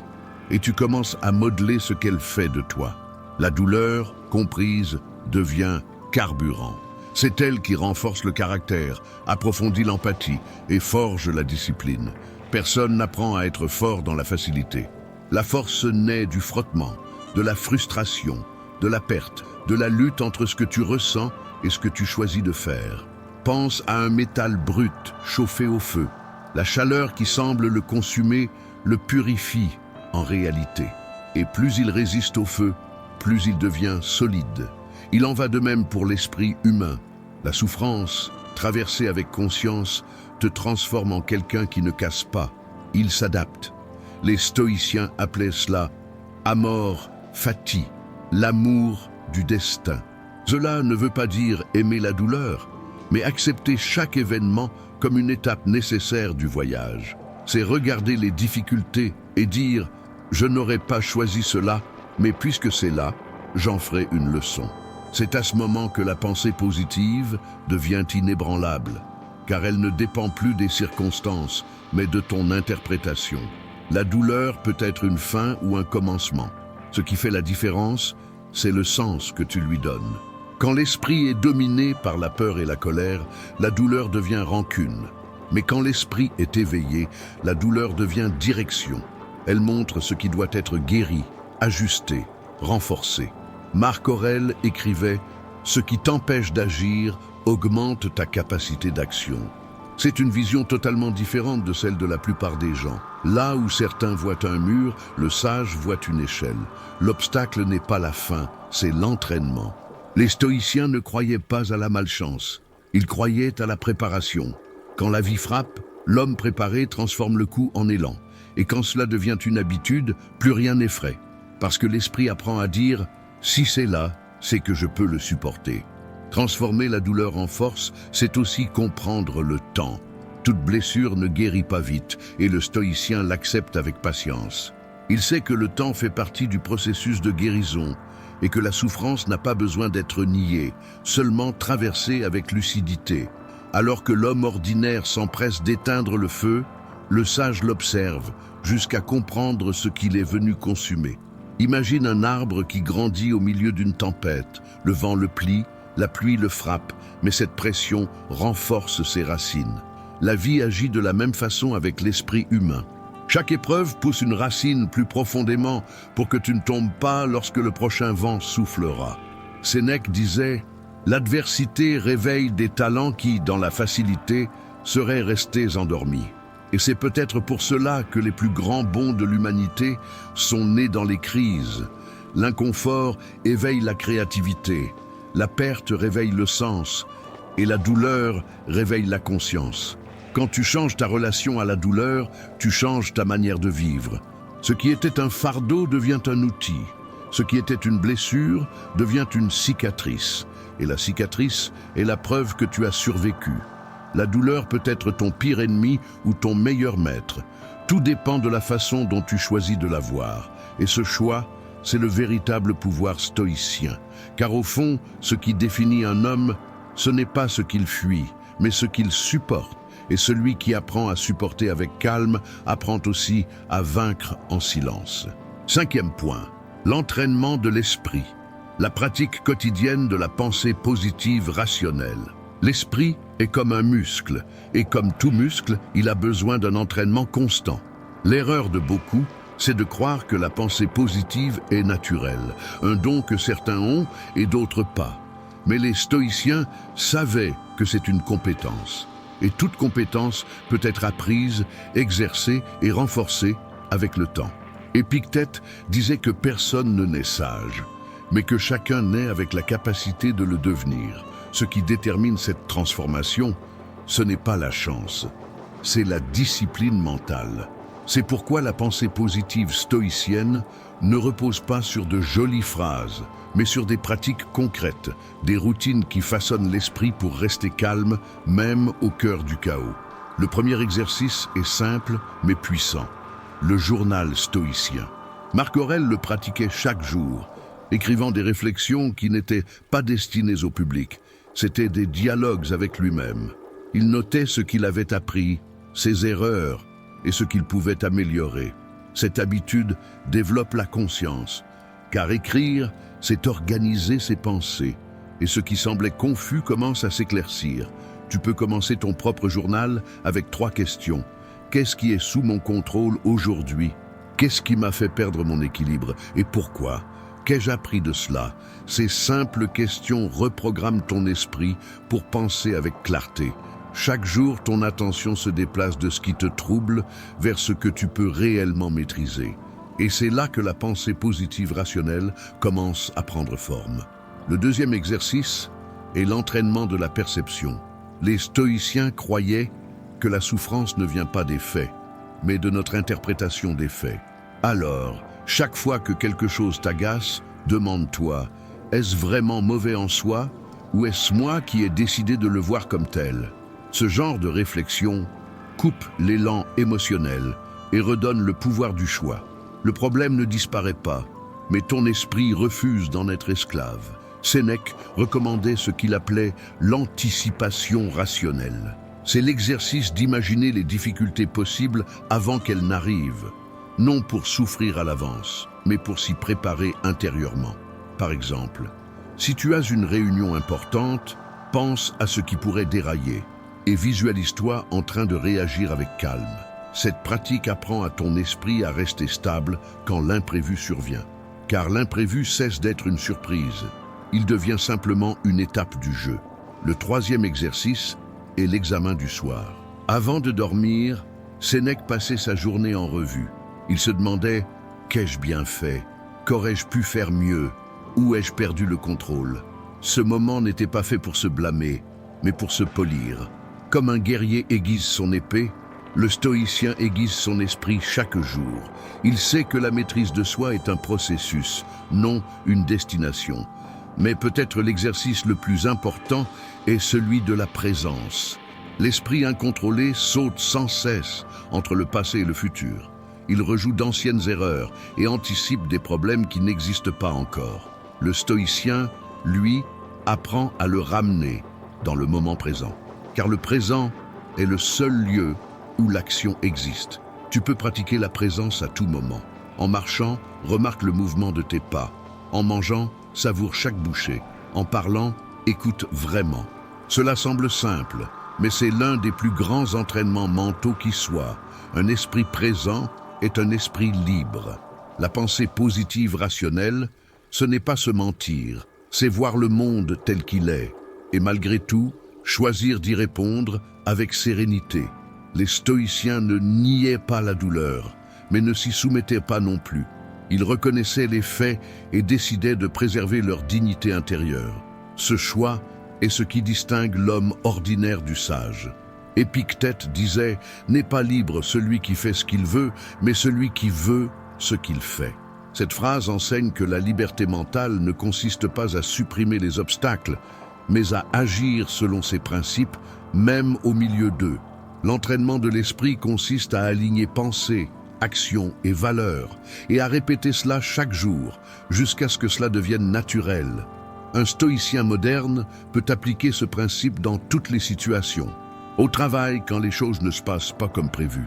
et tu commences à modeler ce qu'elle fait de toi. La douleur, comprise, devient carburant. C'est elle qui renforce le caractère, approfondit l'empathie et forge la discipline. Personne n'apprend à être fort dans la facilité. La force naît du frottement, de la frustration, de la perte, de la lutte entre ce que tu ressens et ce que tu choisis de faire. Pense à un métal brut, chauffé au feu. La chaleur qui semble le consumer le purifie en réalité. Et plus il résiste au feu, plus il devient solide. Il en va de même pour l'esprit humain. La souffrance, traversée avec conscience, te transforme en quelqu'un qui ne casse pas. Il s'adapte. Les stoïciens appelaient cela amor fati, l'amour du destin. Cela ne veut pas dire aimer la douleur, mais accepter chaque événement comme une étape nécessaire du voyage. C'est regarder les difficultés et dire « Je n'aurais pas choisi cela, mais puisque c'est là, j'en ferai une leçon ». C'est à ce moment que la pensée positive devient inébranlable, car elle ne dépend plus des circonstances, mais de ton interprétation. La douleur peut être une fin ou un commencement. Ce qui fait la différence, c'est le sens que tu lui donnes. Quand l'esprit est dominé par la peur et la colère, la douleur devient rancune. Mais quand l'esprit est éveillé, la douleur devient direction. Elle montre ce qui doit être guéri, ajusté, renforcé. Marc Aurèle écrivait « Ce qui t'empêche d'agir augmente ta capacité d'action ». C'est une vision totalement différente de celle de la plupart des gens. Là où certains voient un mur, le sage voit une échelle. L'obstacle n'est pas la fin, c'est l'entraînement. Les stoïciens ne croyaient pas à la malchance, ils croyaient à la préparation. Quand la vie frappe, l'homme préparé transforme le coup en élan. Et quand cela devient une habitude, plus rien n'effraie. Parce que l'esprit apprend à dire « si c'est là, c'est que je peux le supporter ». Transformer la douleur en force, c'est aussi comprendre le temps. Toute blessure ne guérit pas vite, et le stoïcien l'accepte avec patience. Il sait que le temps fait partie du processus de guérison, et que la souffrance n'a pas besoin d'être niée, seulement traversée avec lucidité. Alors que l'homme ordinaire s'empresse d'éteindre le feu, le sage l'observe, jusqu'à comprendre ce qu'il est venu consumer. Imagine un arbre qui grandit au milieu d'une tempête, le vent le plie, la pluie le frappe, mais cette pression renforce ses racines. La vie agit de la même façon avec l'esprit humain. Chaque épreuve pousse une racine plus profondément pour que tu ne tombes pas lorsque le prochain vent soufflera. Sénèque disait « L'adversité réveille des talents qui, dans la facilité, seraient restés endormis ». Et c'est peut-être pour cela que les plus grands bons de l'humanité sont nés dans les crises. L'inconfort éveille la créativité. La perte réveille le sens et la douleur réveille la conscience. Quand tu changes ta relation à la douleur, tu changes ta manière de vivre. Ce qui était un fardeau devient un outil. Ce qui était une blessure devient une cicatrice. Et la cicatrice est la preuve que tu as survécu. La douleur peut être ton pire ennemi ou ton meilleur maître. Tout dépend de la façon dont tu choisis de la voir. Et ce choix, c'est le véritable pouvoir stoïcien. Car au fond, ce qui définit un homme, ce n'est pas ce qu'il fuit, mais ce qu'il supporte. Et celui qui apprend à supporter avec calme apprend aussi à vaincre en silence. 5e point, l'entraînement de l'esprit. La pratique quotidienne de la pensée positive rationnelle. L'esprit est comme un muscle, et comme tout muscle, il a besoin d'un entraînement constant. L'erreur de beaucoup, c'est de croire que la pensée positive est naturelle, un don que certains ont et d'autres pas. Mais les stoïciens savaient que c'est une compétence. Et toute compétence peut être apprise, exercée et renforcée avec le temps. Épictète disait que personne ne naît sage, mais que chacun naît avec la capacité de le devenir. Ce qui détermine cette transformation, ce n'est pas la chance, c'est la discipline mentale. C'est pourquoi la pensée positive stoïcienne ne repose pas sur de jolies phrases, mais sur des pratiques concrètes, des routines qui façonnent l'esprit pour rester calme, même au cœur du chaos. Le premier exercice est simple, mais puissant. Le journal stoïcien. Marc Aurèle le pratiquait chaque jour, écrivant des réflexions qui n'étaient pas destinées au public. C'étaient des dialogues avec lui-même. Il notait ce qu'il avait appris, ses erreurs et ce qu'il pouvait améliorer. Cette habitude développe la conscience, car écrire, c'est organiser ses pensées. Et ce qui semblait confus commence à s'éclaircir. Tu peux commencer ton propre journal avec 3 questions. Qu'est-ce qui est sous mon contrôle aujourd'hui? Qu'est-ce qui m'a fait perdre mon équilibre? Et pourquoi? Qu'ai-je appris de cela? Ces simples questions reprogramment ton esprit pour penser avec clarté. Chaque jour, ton attention se déplace de ce qui te trouble vers ce que tu peux réellement maîtriser. Et c'est là que la pensée positive rationnelle commence à prendre forme. Le deuxième exercice est l'entraînement de la perception. Les stoïciens croyaient que la souffrance ne vient pas des faits, mais de notre interprétation des faits. Alors, chaque fois que quelque chose t'agace, demande-toi, est-ce vraiment mauvais en soi ou est-ce moi qui ai décidé de le voir comme tel? Ce genre de réflexion coupe l'élan émotionnel et redonne le pouvoir du choix. Le problème ne disparaît pas, mais ton esprit refuse d'en être esclave. Sénèque recommandait ce qu'il appelait l'anticipation rationnelle. C'est l'exercice d'imaginer les difficultés possibles avant qu'elles n'arrivent, non pour souffrir à l'avance, mais pour s'y préparer intérieurement. Par exemple, si tu as une réunion importante, pense à ce qui pourrait dérailler et visualise-toi en train de réagir avec calme. Cette pratique apprend à ton esprit à rester stable quand l'imprévu survient. Car l'imprévu cesse d'être une surprise. Il devient simplement une étape du jeu. Le troisième exercice est l'examen du soir. Avant de dormir, Sénèque passait sa journée en revue. Il se demandait « Qu'ai-je bien fait? Qu'aurais-je pu faire mieux? Où ai-je perdu le contrôle ?» Ce moment n'était pas fait pour se blâmer, mais pour se polir. Comme un guerrier aiguise son épée, le stoïcien aiguise son esprit chaque jour. Il sait que la maîtrise de soi est un processus, non une destination. Mais peut-être l'exercice le plus important est celui de la présence. L'esprit incontrôlé saute sans cesse entre le passé et le futur. Il rejoue d'anciennes erreurs et anticipe des problèmes qui n'existent pas encore. Le stoïcien, lui, apprend à le ramener dans le moment présent. Car le présent est le seul lieu où l'action existe. Tu peux pratiquer la présence à tout moment. En marchant, remarque le mouvement de tes pas. En mangeant, savoure chaque bouchée. En parlant, écoute vraiment. Cela semble simple, mais c'est l'un des plus grands entraînements mentaux qui soit. Un esprit présent est un esprit libre. La pensée positive rationnelle, ce n'est pas se mentir, c'est voir le monde tel qu'il est. Et malgré tout, choisir d'y répondre avec sérénité. Les stoïciens ne niaient pas la douleur, mais ne s'y soumettaient pas non plus. Ils reconnaissaient les faits et décidaient de préserver leur dignité intérieure. Ce choix est ce qui distingue l'homme ordinaire du sage. Épictète disait « N'est pas libre celui qui fait ce qu'il veut, mais celui qui veut ce qu'il fait ». Cette phrase enseigne que la liberté mentale ne consiste pas à supprimer les obstacles, mais à agir selon ses principes, même au milieu d'eux. L'entraînement de l'esprit consiste à aligner pensée, action et valeurs, et à répéter cela chaque jour, jusqu'à ce que cela devienne naturel. Un stoïcien moderne peut appliquer ce principe dans toutes les situations. Au travail, quand les choses ne se passent pas comme prévu.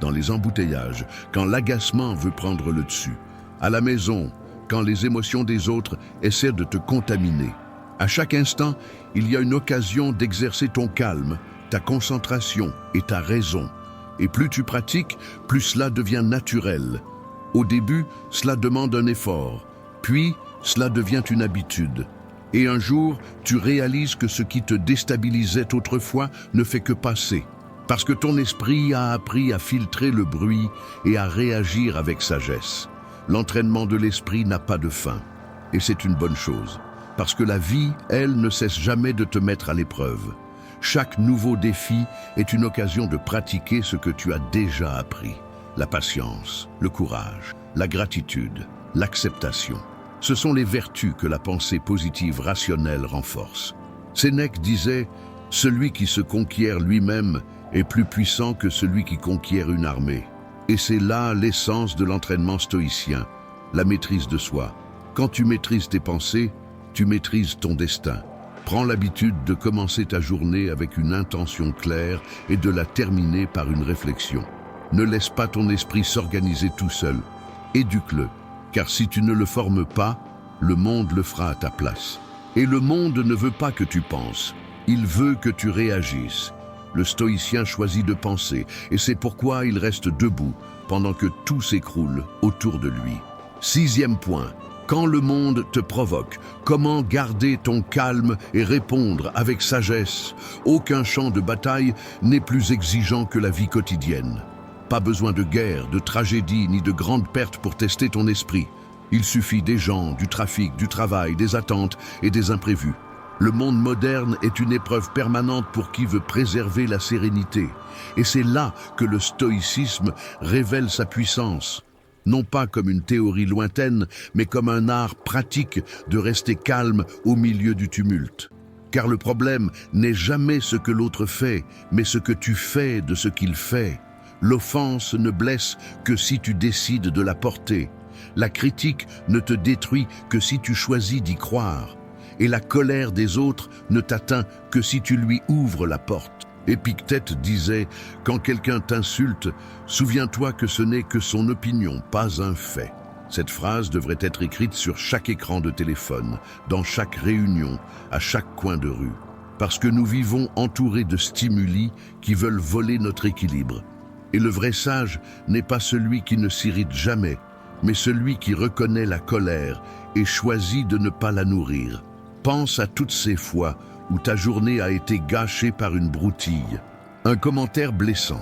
Dans les embouteillages, quand l'agacement veut prendre le dessus. À la maison, quand les émotions des autres essaient de te contaminer. À chaque instant, il y a une occasion d'exercer ton calme, ta concentration et ta raison. Et plus tu pratiques, plus cela devient naturel. Au début, cela demande un effort, puis cela devient une habitude. Et un jour, tu réalises que ce qui te déstabilisait autrefois ne fait que passer. Parce que ton esprit a appris à filtrer le bruit et à réagir avec sagesse. L'entraînement de l'esprit n'a pas de fin. Et c'est une bonne chose. Parce que la vie, elle, ne cesse jamais de te mettre à l'épreuve. Chaque nouveau défi est une occasion de pratiquer ce que tu as déjà appris. La patience, le courage, la gratitude, l'acceptation. Ce sont les vertus que la pensée positive rationnelle renforce. Sénèque disait « Celui qui se conquiert lui-même est plus puissant que celui qui conquiert une armée ». Et c'est là l'essence de l'entraînement stoïcien, la maîtrise de soi. Quand tu maîtrises tes pensées, tu maîtrises ton destin. Prends l'habitude de commencer ta journée avec une intention claire et de la terminer par une réflexion. Ne laisse pas ton esprit s'organiser tout seul. Éduque-le, car si tu ne le formes pas, le monde le fera à ta place. Et le monde ne veut pas que tu penses, il veut que tu réagisses. Le stoïcien choisit de penser, et c'est pourquoi il reste debout pendant que tout s'écroule autour de lui. 6e point. Quand le monde te provoque, comment garder ton calme et répondre avec sagesse? Aucun champ de bataille n'est plus exigeant que la vie quotidienne. Pas besoin de guerre, de tragédie ni de grandes pertes pour tester ton esprit. Il suffit des gens, du trafic, du travail, des attentes et des imprévus. Le monde moderne est une épreuve permanente pour qui veut préserver la sérénité. Et c'est là que le stoïcisme révèle sa puissance. Non pas comme une théorie lointaine, mais comme un art pratique de rester calme au milieu du tumulte. Car le problème n'est jamais ce que l'autre fait, mais ce que tu fais de ce qu'il fait. L'offense ne blesse que si tu décides de la porter. La critique ne te détruit que si tu choisis d'y croire. Et la colère des autres ne t'atteint que si tu lui ouvres la porte. Épictète disait « Quand quelqu'un t'insulte, souviens-toi que ce n'est que son opinion, pas un fait ». Cette phrase devrait être écrite sur chaque écran de téléphone, dans chaque réunion, à chaque coin de rue. Parce que nous vivons entourés de stimuli qui veulent voler notre équilibre. Et le vrai sage n'est pas celui qui ne s'irrite jamais, mais celui qui reconnaît la colère et choisit de ne pas la nourrir. Pense à toutes ces fois où ta journée a été gâchée par une broutille. Un commentaire blessant,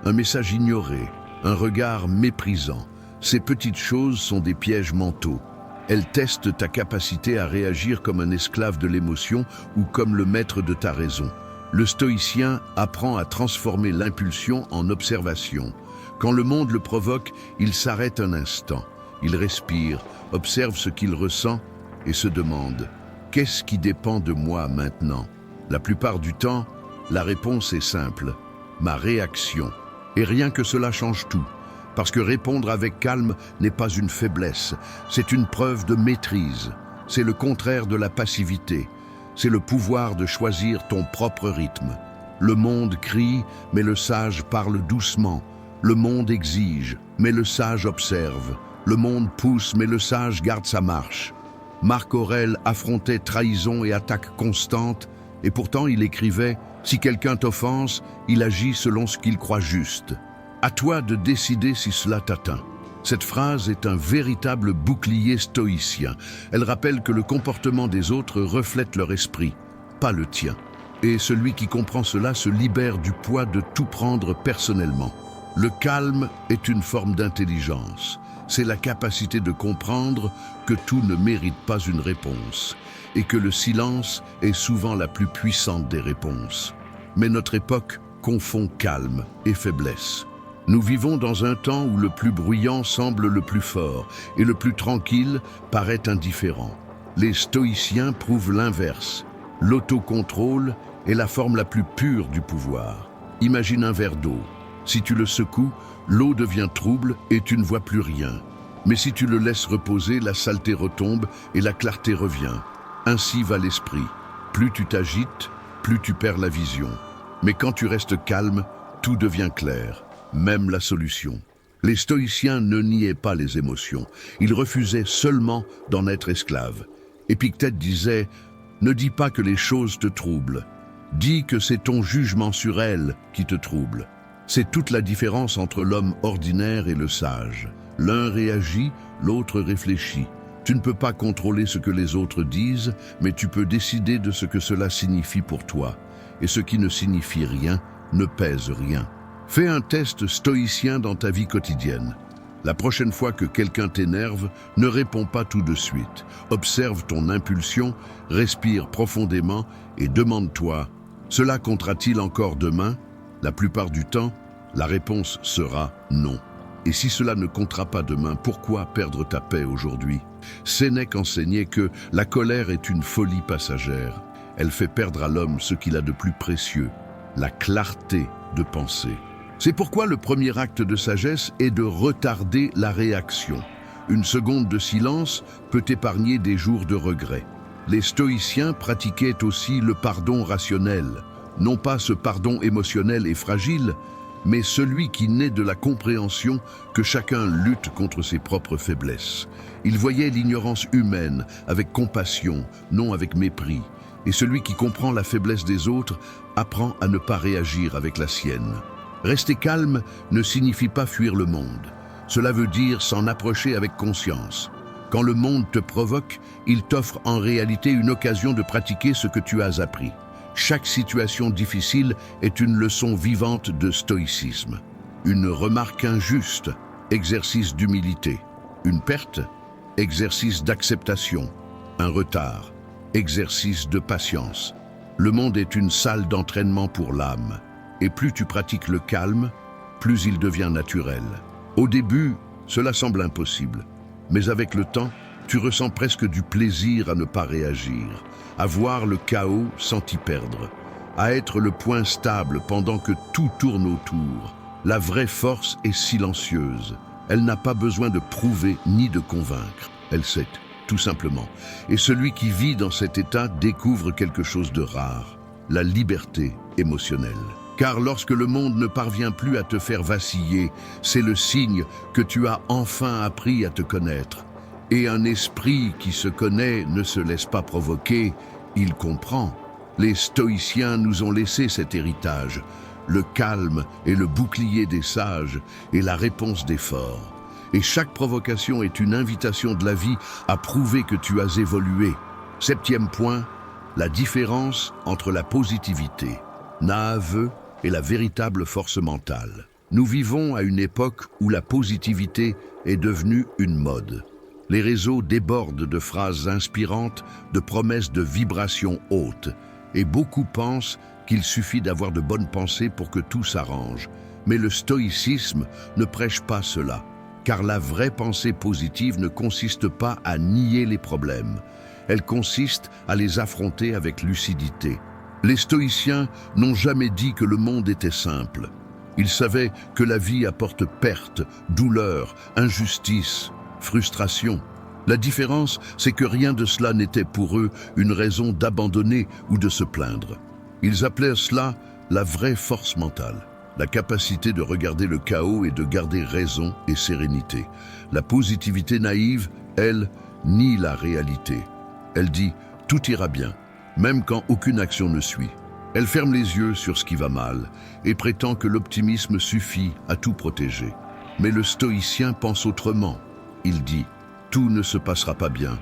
un message ignoré, un regard méprisant. Ces petites choses sont des pièges mentaux. Elles testent ta capacité à réagir comme un esclave de l'émotion ou comme le maître de ta raison. Le stoïcien apprend à transformer l'impulsion en observation. Quand le monde le provoque, il s'arrête un instant. Il respire, observe ce qu'il ressent et se demande « Qu'est-ce qui dépend de moi maintenant ?» La plupart du temps, la réponse est simple « Ma réaction ». Et rien que cela change tout. Parce que répondre avec calme n'est pas une faiblesse, c'est une preuve de maîtrise. C'est le contraire de la passivité. C'est le pouvoir de choisir ton propre rythme. Le monde crie, mais le sage parle doucement. Le monde exige, mais le sage observe. Le monde pousse, mais le sage garde sa marche. Marc Aurèle affrontait trahison et attaque constante, et pourtant il écrivait « Si quelqu'un t'offense, il agit selon ce qu'il croit juste. » À toi de décider si cela t'atteint. Cette phrase est un véritable bouclier stoïcien. Elle rappelle que le comportement des autres reflète leur esprit, pas le tien. Et celui qui comprend cela se libère du poids de tout prendre personnellement. Le calme est une forme d'intelligence. C'est la capacité de comprendre que tout ne mérite pas une réponse et que le silence est souvent la plus puissante des réponses. Mais notre époque confond calme et faiblesse. Nous vivons dans un temps où le plus bruyant semble le plus fort et le plus tranquille paraît indifférent. Les stoïciens prouvent l'inverse. L'autocontrôle est la forme la plus pure du pouvoir. Imagine un verre d'eau. Si tu le secoues, l'eau devient trouble et tu ne vois plus rien. Mais si tu le laisses reposer, la saleté retombe et la clarté revient. Ainsi va l'esprit. Plus tu t'agites, plus tu perds la vision. Mais quand tu restes calme, tout devient clair. Même la solution. Les stoïciens ne niaient pas les émotions, ils refusaient seulement d'en être esclaves. Épictète disait « Ne dis pas que les choses te troublent, dis que c'est ton jugement sur elles qui te trouble. » C'est toute la différence entre l'homme ordinaire et le sage. L'un réagit, l'autre réfléchit. Tu ne peux pas contrôler ce que les autres disent, mais tu peux décider de ce que cela signifie pour toi. Et ce qui ne signifie rien ne pèsent rien. Fais un test stoïcien dans ta vie quotidienne. La prochaine fois que quelqu'un t'énerve, ne réponds pas tout de suite. Observe ton impulsion, respire profondément et demande-toi, cela comptera-t-il encore demain? La plupart du temps, la réponse sera non. Et si cela ne comptera pas demain, pourquoi perdre ta paix aujourd'hui? Sénèque enseignait que la colère est une folie passagère. Elle fait perdre à l'homme ce qu'il a de plus précieux, la clarté de pensée. C'est pourquoi le premier acte de sagesse est de retarder la réaction. Une seconde de silence peut épargner des jours de regret. Les stoïciens pratiquaient aussi le pardon rationnel. Non pas ce pardon émotionnel et fragile, mais celui qui naît de la compréhension que chacun lutte contre ses propres faiblesses. Ils voyaient l'ignorance humaine avec compassion, non avec mépris. Et celui qui comprend la faiblesse des autres apprend à ne pas réagir avec la sienne. Rester calme ne signifie pas fuir le monde. Cela veut dire s'en approcher avec conscience. Quand le monde te provoque, il t'offre en réalité une occasion de pratiquer ce que tu as appris. Chaque situation difficile est une leçon vivante de stoïcisme. Une remarque injuste, exercice d'humilité. Une perte, exercice d'acceptation. Un retard, exercice de patience. Le monde est une salle d'entraînement pour l'âme. Et plus tu pratiques le calme, plus il devient naturel. Au début, cela semble impossible. Mais avec le temps, tu ressens presque du plaisir à ne pas réagir, à voir le chaos sans t'y perdre, à être le point stable pendant que tout tourne autour. La vraie force est silencieuse. Elle n'a pas besoin de prouver ni de convaincre. Elle sait, tout simplement. Et celui qui vit dans cet état découvre quelque chose de rare, la liberté émotionnelle. Car lorsque le monde ne parvient plus à te faire vaciller, c'est le signe que tu as enfin appris à te connaître. Et un esprit qui se connaît ne se laisse pas provoquer, il comprend. Les stoïciens nous ont laissé cet héritage. Le calme est le bouclier des sages et la réponse des forts. Et chaque provocation est une invitation de la vie à prouver que tu as évolué. 7e point, la différence entre la positivité, Naaveu, et la véritable force mentale. Nous vivons à une époque où la positivité est devenue une mode. Les réseaux débordent de phrases inspirantes, de promesses de vibrations hautes, et beaucoup pensent qu'il suffit d'avoir de bonnes pensées pour que tout s'arrange. Mais le stoïcisme ne prêche pas cela, car la vraie pensée positive ne consiste pas à nier les problèmes. Elle consiste à les affronter avec lucidité. Les stoïciens n'ont jamais dit que le monde était simple. Ils savaient que la vie apporte perte, douleur, injustice, frustration. La différence, c'est que rien de cela n'était pour eux une raison d'abandonner ou de se plaindre. Ils appelaient cela la vraie force mentale, la capacité de regarder le chaos et de garder raison et sérénité. La positivité naïve, elle, nie la réalité. Elle dit « tout ira bien ». Même quand aucune action ne suit. Elle ferme les yeux sur ce qui va mal et prétend que l'optimisme suffit à tout protéger. Mais le stoïcien pense autrement. Il dit « tout ne se passera pas bien,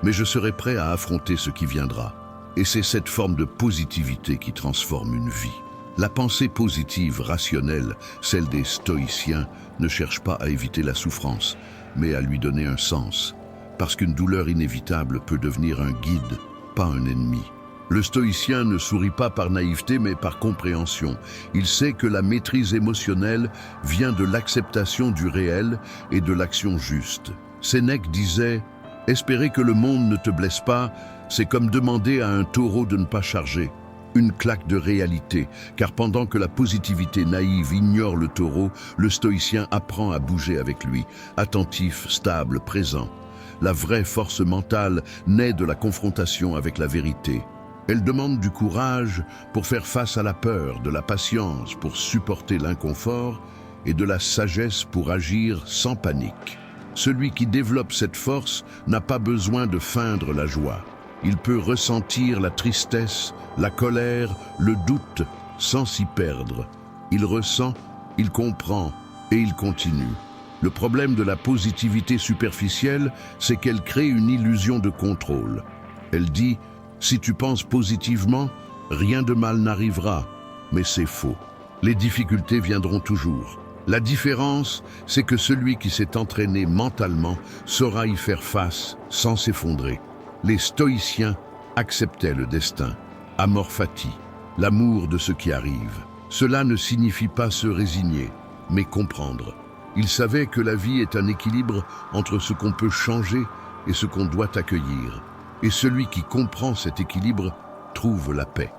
mais je serai prêt à affronter ce qui viendra ». Et c'est cette forme de positivité qui transforme une vie. La pensée positive, rationnelle, celle des stoïciens, ne cherche pas à éviter la souffrance, mais à lui donner un sens. Parce qu'une douleur inévitable peut devenir un guide, pas un ennemi. Le stoïcien ne sourit pas par naïveté mais par compréhension. Il sait que la maîtrise émotionnelle vient de l'acceptation du réel et de l'action juste. Sénèque disait « Espérer que le monde ne te blesse pas, c'est comme demander à un taureau de ne pas charger. » Une claque de réalité, car pendant que la positivité naïve ignore le taureau, le stoïcien apprend à bouger avec lui, attentif, stable, présent. La vraie force mentale naît de la confrontation avec la vérité. Elle demande du courage pour faire face à la peur, de la patience pour supporter l'inconfort et de la sagesse pour agir sans panique. Celui qui développe cette force n'a pas besoin de feindre la joie. Il peut ressentir la tristesse, la colère, le doute sans s'y perdre. Il ressent, il comprend et il continue. Le problème de la positivité superficielle, c'est qu'elle crée une illusion de contrôle. Elle dit « si tu penses positivement, rien de mal n'arrivera ». Mais c'est faux. Les difficultés viendront toujours. La différence, c'est que celui qui s'est entraîné mentalement saura y faire face sans s'effondrer. Les stoïciens acceptaient le destin, amor fati, l'amour de ce qui arrive. Cela ne signifie pas se résigner, mais comprendre. Ils savaient que la vie est un équilibre entre ce qu'on peut changer et ce qu'on doit accueillir. Et celui qui comprend cet équilibre trouve la paix.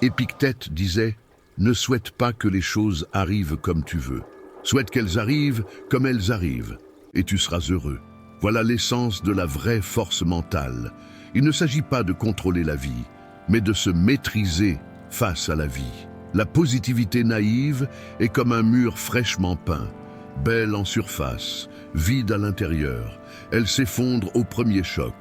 Épictète disait « Ne souhaite pas que les choses arrivent comme tu veux. Souhaite qu'elles arrivent comme elles arrivent, et tu seras heureux. » Voilà l'essence de la vraie force mentale. Il ne s'agit pas de contrôler la vie, mais de se maîtriser face à la vie. La positivité naïve est comme un mur fraîchement peint, belle en surface, vide à l'intérieur. Elle s'effondre au premier choc.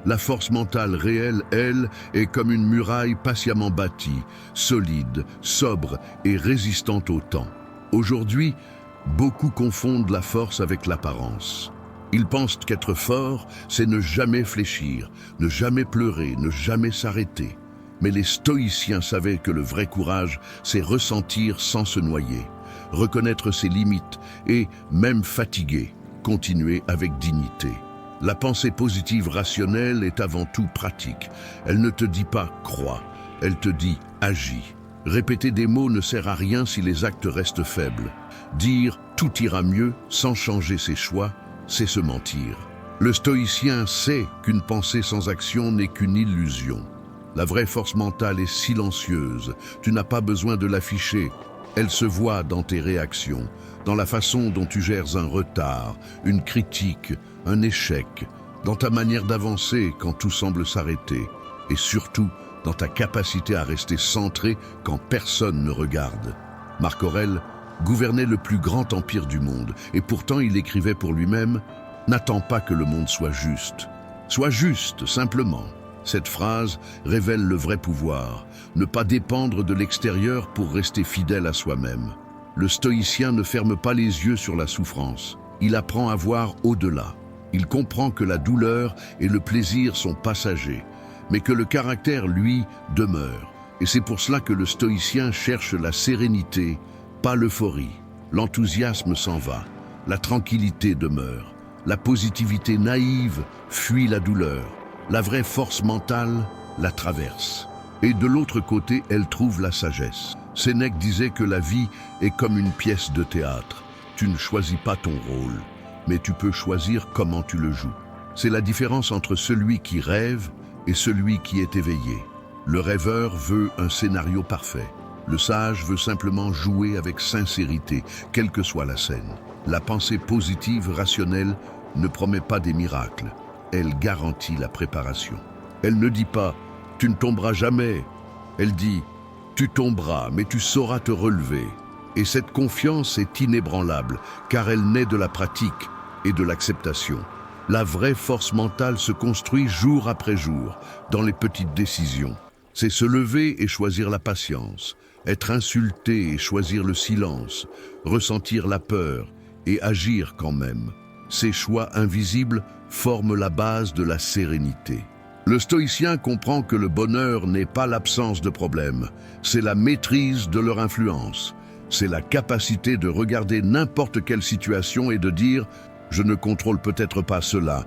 La force mentale réelle, elle, est comme une muraille patiemment bâtie, solide, sobre et résistante au temps. Aujourd'hui, beaucoup confondent la force avec l'apparence. Ils pensent qu'être fort, c'est ne jamais fléchir, ne jamais pleurer, ne jamais s'arrêter. Mais les stoïciens savaient que le vrai courage, c'est ressentir sans se noyer, reconnaître ses limites et, même fatigué, continuer avec dignité. La pensée positive rationnelle est avant tout pratique. Elle ne te dit pas « crois », elle te dit « agis ». Répéter des mots ne sert à rien si les actes restent faibles. Dire « tout ira mieux » sans changer ses choix, c'est se mentir. Le stoïcien sait qu'une pensée sans action n'est qu'une illusion. La vraie force mentale est silencieuse. Tu n'as pas besoin de l'afficher. Elle se voit dans tes réactions, dans la façon dont tu gères un retard, une critique, un échec, dans ta manière d'avancer quand tout semble s'arrêter, et surtout dans ta capacité à rester centré quand personne ne regarde. Marc Aurèle gouvernait le plus grand empire du monde, et pourtant il écrivait pour lui-même « N'attends pas que le monde soit juste. Sois juste, simplement ». Cette phrase révèle le vrai pouvoir, ne pas dépendre de l'extérieur pour rester fidèle à soi-même. Le stoïcien ne ferme pas les yeux sur la souffrance, il apprend à voir au-delà. Il comprend que la douleur et le plaisir sont passagers, mais que le caractère, lui, demeure. Et c'est pour cela que le stoïcien cherche la sérénité, pas l'euphorie. L'enthousiasme s'en va, la tranquillité demeure. La positivité naïve fuit la douleur. La vraie force mentale la traverse. Et de l'autre côté, elle trouve la sagesse. Sénèque disait que la vie est comme une pièce de théâtre. Tu ne choisis pas ton rôle, mais tu peux choisir comment tu le joues. C'est la différence entre celui qui rêve et celui qui est éveillé. Le rêveur veut un scénario parfait. Le sage veut simplement jouer avec sincérité, quelle que soit la scène. La pensée positive, rationnelle, ne promet pas des miracles. Elle garantit la préparation. Elle ne dit pas « tu ne tomberas jamais ». Elle dit « tu tomberas, mais tu sauras te relever ». Et cette confiance est inébranlable, car elle naît de la pratique et de l'acceptation. La vraie force mentale se construit jour après jour, dans les petites décisions. C'est se lever et choisir la patience, être insulté et choisir le silence, ressentir la peur et agir quand même. Ces choix invisibles forment la base de la sérénité. Le stoïcien comprend que le bonheur n'est pas l'absence de problèmes, c'est la maîtrise de leur influence. C'est la capacité de regarder n'importe quelle situation et de dire « je ne contrôle peut-être pas cela,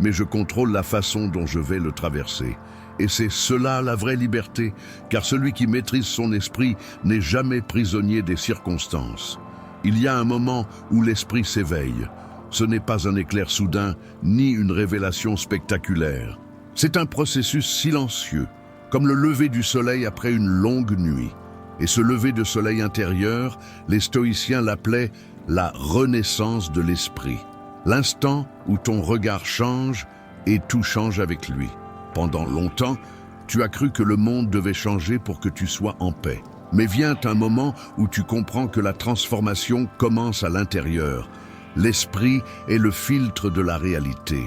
mais je contrôle la façon dont je vais le traverser ». Et c'est cela la vraie liberté, car celui qui maîtrise son esprit n'est jamais prisonnier des circonstances. Il y a un moment où l'esprit s'éveille. Ce n'est pas un éclair soudain, ni une révélation spectaculaire. C'est un processus silencieux, comme le lever du soleil après une longue nuit. Et ce lever de soleil intérieur, les stoïciens l'appelaient la renaissance de l'esprit. L'instant où ton regard change et tout change avec lui. Pendant longtemps, tu as cru que le monde devait changer pour que tu sois en paix. Mais vient un moment où tu comprends que la transformation commence à l'intérieur. L'esprit est le filtre de la réalité.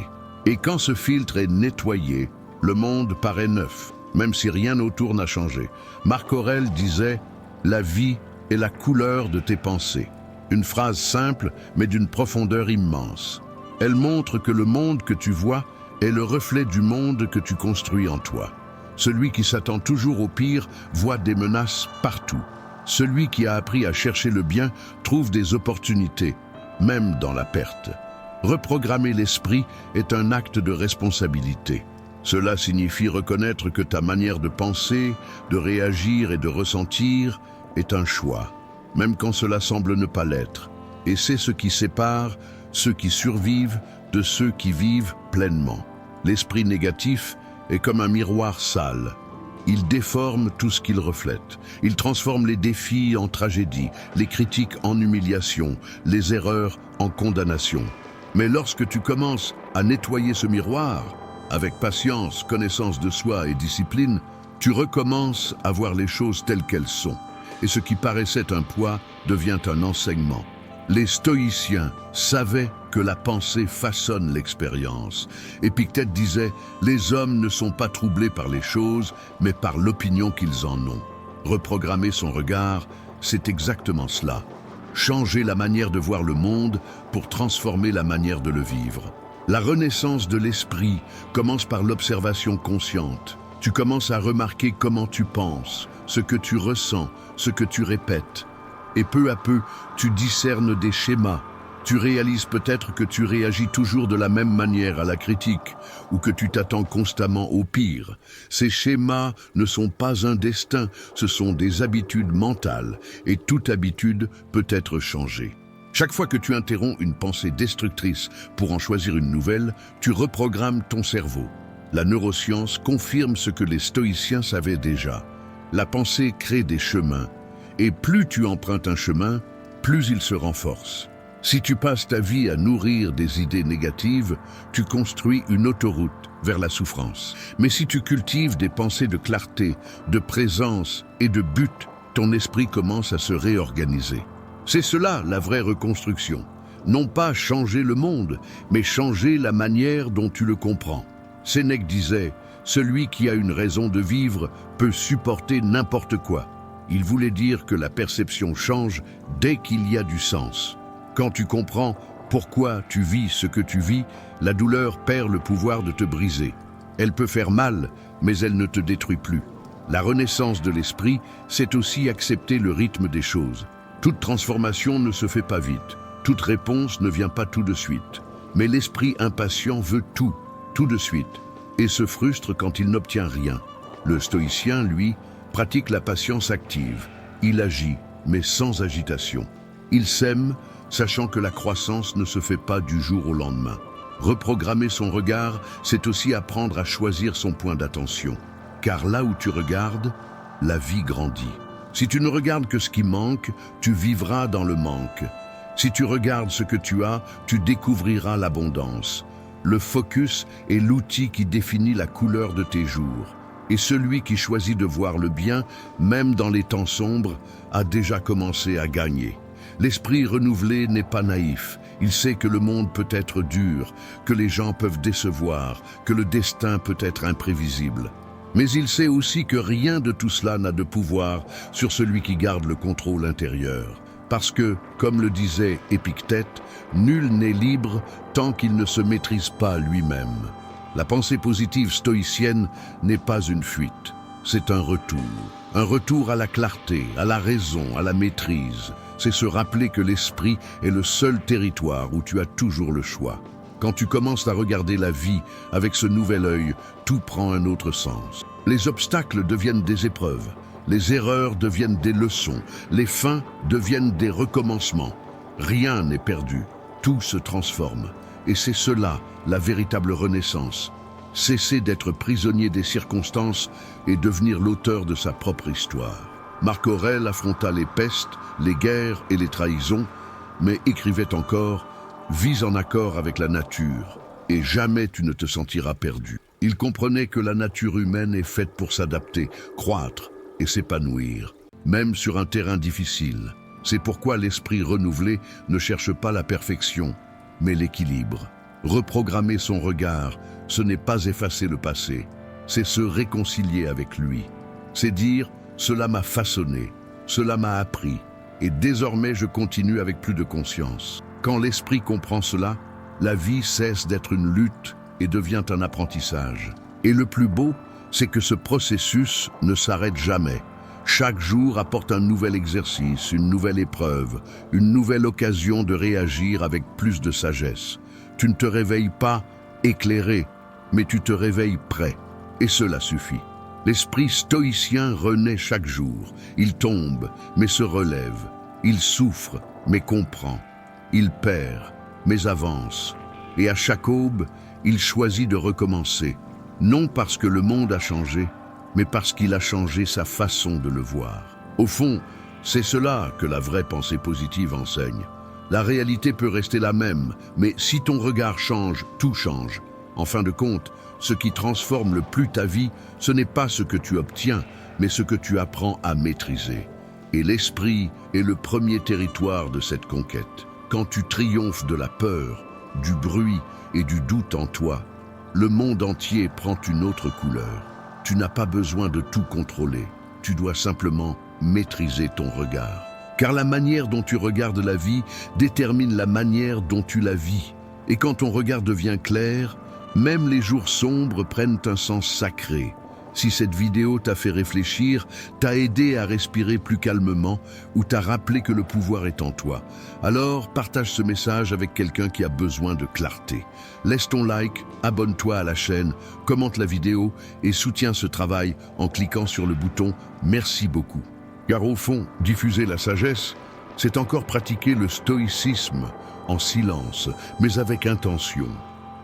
Et quand ce filtre est nettoyé, le monde paraît neuf, même si rien autour n'a changé. Marc Aurèle disait « La vie est la couleur de tes pensées ». Une phrase simple, mais d'une profondeur immense. Elle montre que le monde que tu vois est le reflet du monde que tu construis en toi. Celui qui s'attend toujours au pire voit des menaces partout. Celui qui a appris à chercher le bien trouve des opportunités, même dans la perte. Reprogrammer l'esprit est un acte de responsabilité. Cela signifie reconnaître que ta manière de penser, de réagir et de ressentir est un choix, même quand cela semble ne pas l'être. Et c'est ce qui sépare ceux qui survivent de ceux qui vivent pleinement. L'esprit négatif est comme un miroir sale. Il déforme tout ce qu'il reflète. Il transforme les défis en tragédie, les critiques en humiliation, les erreurs en condamnation. Mais lorsque tu commences à nettoyer ce miroir, avec patience, connaissance de soi et discipline, tu recommences à voir les choses telles qu'elles sont. Et ce qui paraissait un poids devient un enseignement. Les stoïciens savaient que la pensée façonne l'expérience. Épictète disait « Les hommes ne sont pas troublés par les choses, mais par l'opinion qu'ils en ont. » Reprogrammer son regard, c'est exactement cela. Changer la manière de voir le monde pour transformer la manière de le vivre. La renaissance de l'esprit commence par l'observation consciente. Tu commences à remarquer comment tu penses, ce que tu ressens, ce que tu répètes. Et peu à peu, tu discernes des schémas. Tu réalises peut-être que tu réagis toujours de la même manière à la critique ou que tu t'attends constamment au pire. Ces schémas ne sont pas un destin, ce sont des habitudes mentales et toute habitude peut être changée. Chaque fois que tu interromps une pensée destructrice pour en choisir une nouvelle, tu reprogrammes ton cerveau. La neuroscience confirme ce que les stoïciens savaient déjà. La pensée crée des chemins, et plus tu empruntes un chemin, plus il se renforce. Si tu passes ta vie à nourrir des idées négatives, tu construis une autoroute vers la souffrance. Mais si tu cultives des pensées de clarté, de présence et de but, ton esprit commence à se réorganiser. C'est cela la vraie reconstruction. Non pas changer le monde, mais changer la manière dont tu le comprends. Sénèque disait « Celui qui a une raison de vivre peut supporter n'importe quoi ». Il voulait dire que la perception change dès qu'il y a du sens. Quand tu comprends pourquoi tu vis ce que tu vis, la douleur perd le pouvoir de te briser. Elle peut faire mal, mais elle ne te détruit plus. La renaissance de l'esprit, c'est aussi accepter le rythme des choses. Toute transformation ne se fait pas vite. Toute réponse ne vient pas tout de suite. Mais l'esprit impatient veut tout de suite, et se frustre quand il n'obtient rien. Le stoïcien, lui, pratique la patience active. Il agit, mais sans agitation. Il sème, sachant que la croissance ne se fait pas du jour au lendemain. Reprogrammer son regard, c'est aussi apprendre à choisir son point d'attention. Car là où tu regardes, la vie grandit. Si tu ne regardes que ce qui manque, tu vivras dans le manque. Si tu regardes ce que tu as, tu découvriras l'abondance. Le focus est l'outil qui définit la couleur de tes jours. Et celui qui choisit de voir le bien, même dans les temps sombres, a déjà commencé à gagner. L'esprit renouvelé n'est pas naïf. Il sait que le monde peut être dur, que les gens peuvent décevoir, que le destin peut être imprévisible. Mais il sait aussi que rien de tout cela n'a de pouvoir sur celui qui garde le contrôle intérieur. Parce que, comme le disait Épictète, nul n'est libre tant qu'il ne se maîtrise pas lui-même. La pensée positive stoïcienne n'est pas une fuite, c'est un retour à la clarté, à la raison, à la maîtrise. C'est se rappeler que l'esprit est le seul territoire où tu as toujours le choix. Quand tu commences à regarder la vie avec ce nouvel œil, tout prend un autre sens. Les obstacles deviennent des épreuves, les erreurs deviennent des leçons, les fins deviennent des recommencements. Rien n'est perdu, tout se transforme. Et c'est cela, la véritable renaissance. Cesser d'être prisonnier des circonstances et devenir l'auteur de sa propre histoire. Marc Aurèle affronta les pestes, les guerres et les trahisons, mais écrivait encore « Vis en accord avec la nature, et jamais tu ne te sentiras perdu ». Il comprenait que la nature humaine est faite pour s'adapter, croître et s'épanouir, même sur un terrain difficile. C'est pourquoi l'esprit renouvelé ne cherche pas la perfection, mais l'équilibre. Reprogrammer son regard, ce n'est pas effacer le passé, c'est se réconcilier avec lui. C'est dire « cela m'a façonné, cela m'a appris, et désormais je continue avec plus de conscience ». Quand l'esprit comprend cela, la vie cesse d'être une lutte et devient un apprentissage. Et le plus beau, c'est que ce processus ne s'arrête jamais. Chaque jour apporte un nouvel exercice, une nouvelle épreuve, une nouvelle occasion de réagir avec plus de sagesse. Tu ne te réveilles pas éclairé, mais tu te réveilles prêt. Et cela suffit. L'esprit stoïcien renaît chaque jour. Il tombe, mais se relève. Il souffre, mais comprend. Il perd, mais avance. Et à chaque aube, il choisit de recommencer. Non parce que le monde a changé, mais parce qu'il a changé sa façon de le voir. Au fond, c'est cela que la vraie pensée positive enseigne. La réalité peut rester la même, mais si ton regard change, tout change. En fin de compte, ce qui transforme le plus ta vie, ce n'est pas ce que tu obtiens, mais ce que tu apprends à maîtriser. Et l'esprit est le premier territoire de cette conquête. Quand tu triomphes de la peur, du bruit et du doute en toi, le monde entier prend une autre couleur. Tu n'as pas besoin de tout contrôler. Tu dois simplement maîtriser ton regard. Car la manière dont tu regardes la vie détermine la manière dont tu la vis. Et quand ton regard devient clair, même les jours sombres prennent un sens sacré. Si cette vidéo t'a fait réfléchir, t'a aidé à respirer plus calmement ou t'a rappelé que le pouvoir est en toi, alors partage ce message avec quelqu'un qui a besoin de clarté. Laisse ton like, abonne-toi à la chaîne, commente la vidéo et soutiens ce travail en cliquant sur le bouton « Merci beaucoup ». Car au fond, diffuser la sagesse, c'est encore pratiquer le stoïcisme en silence, mais avec intention.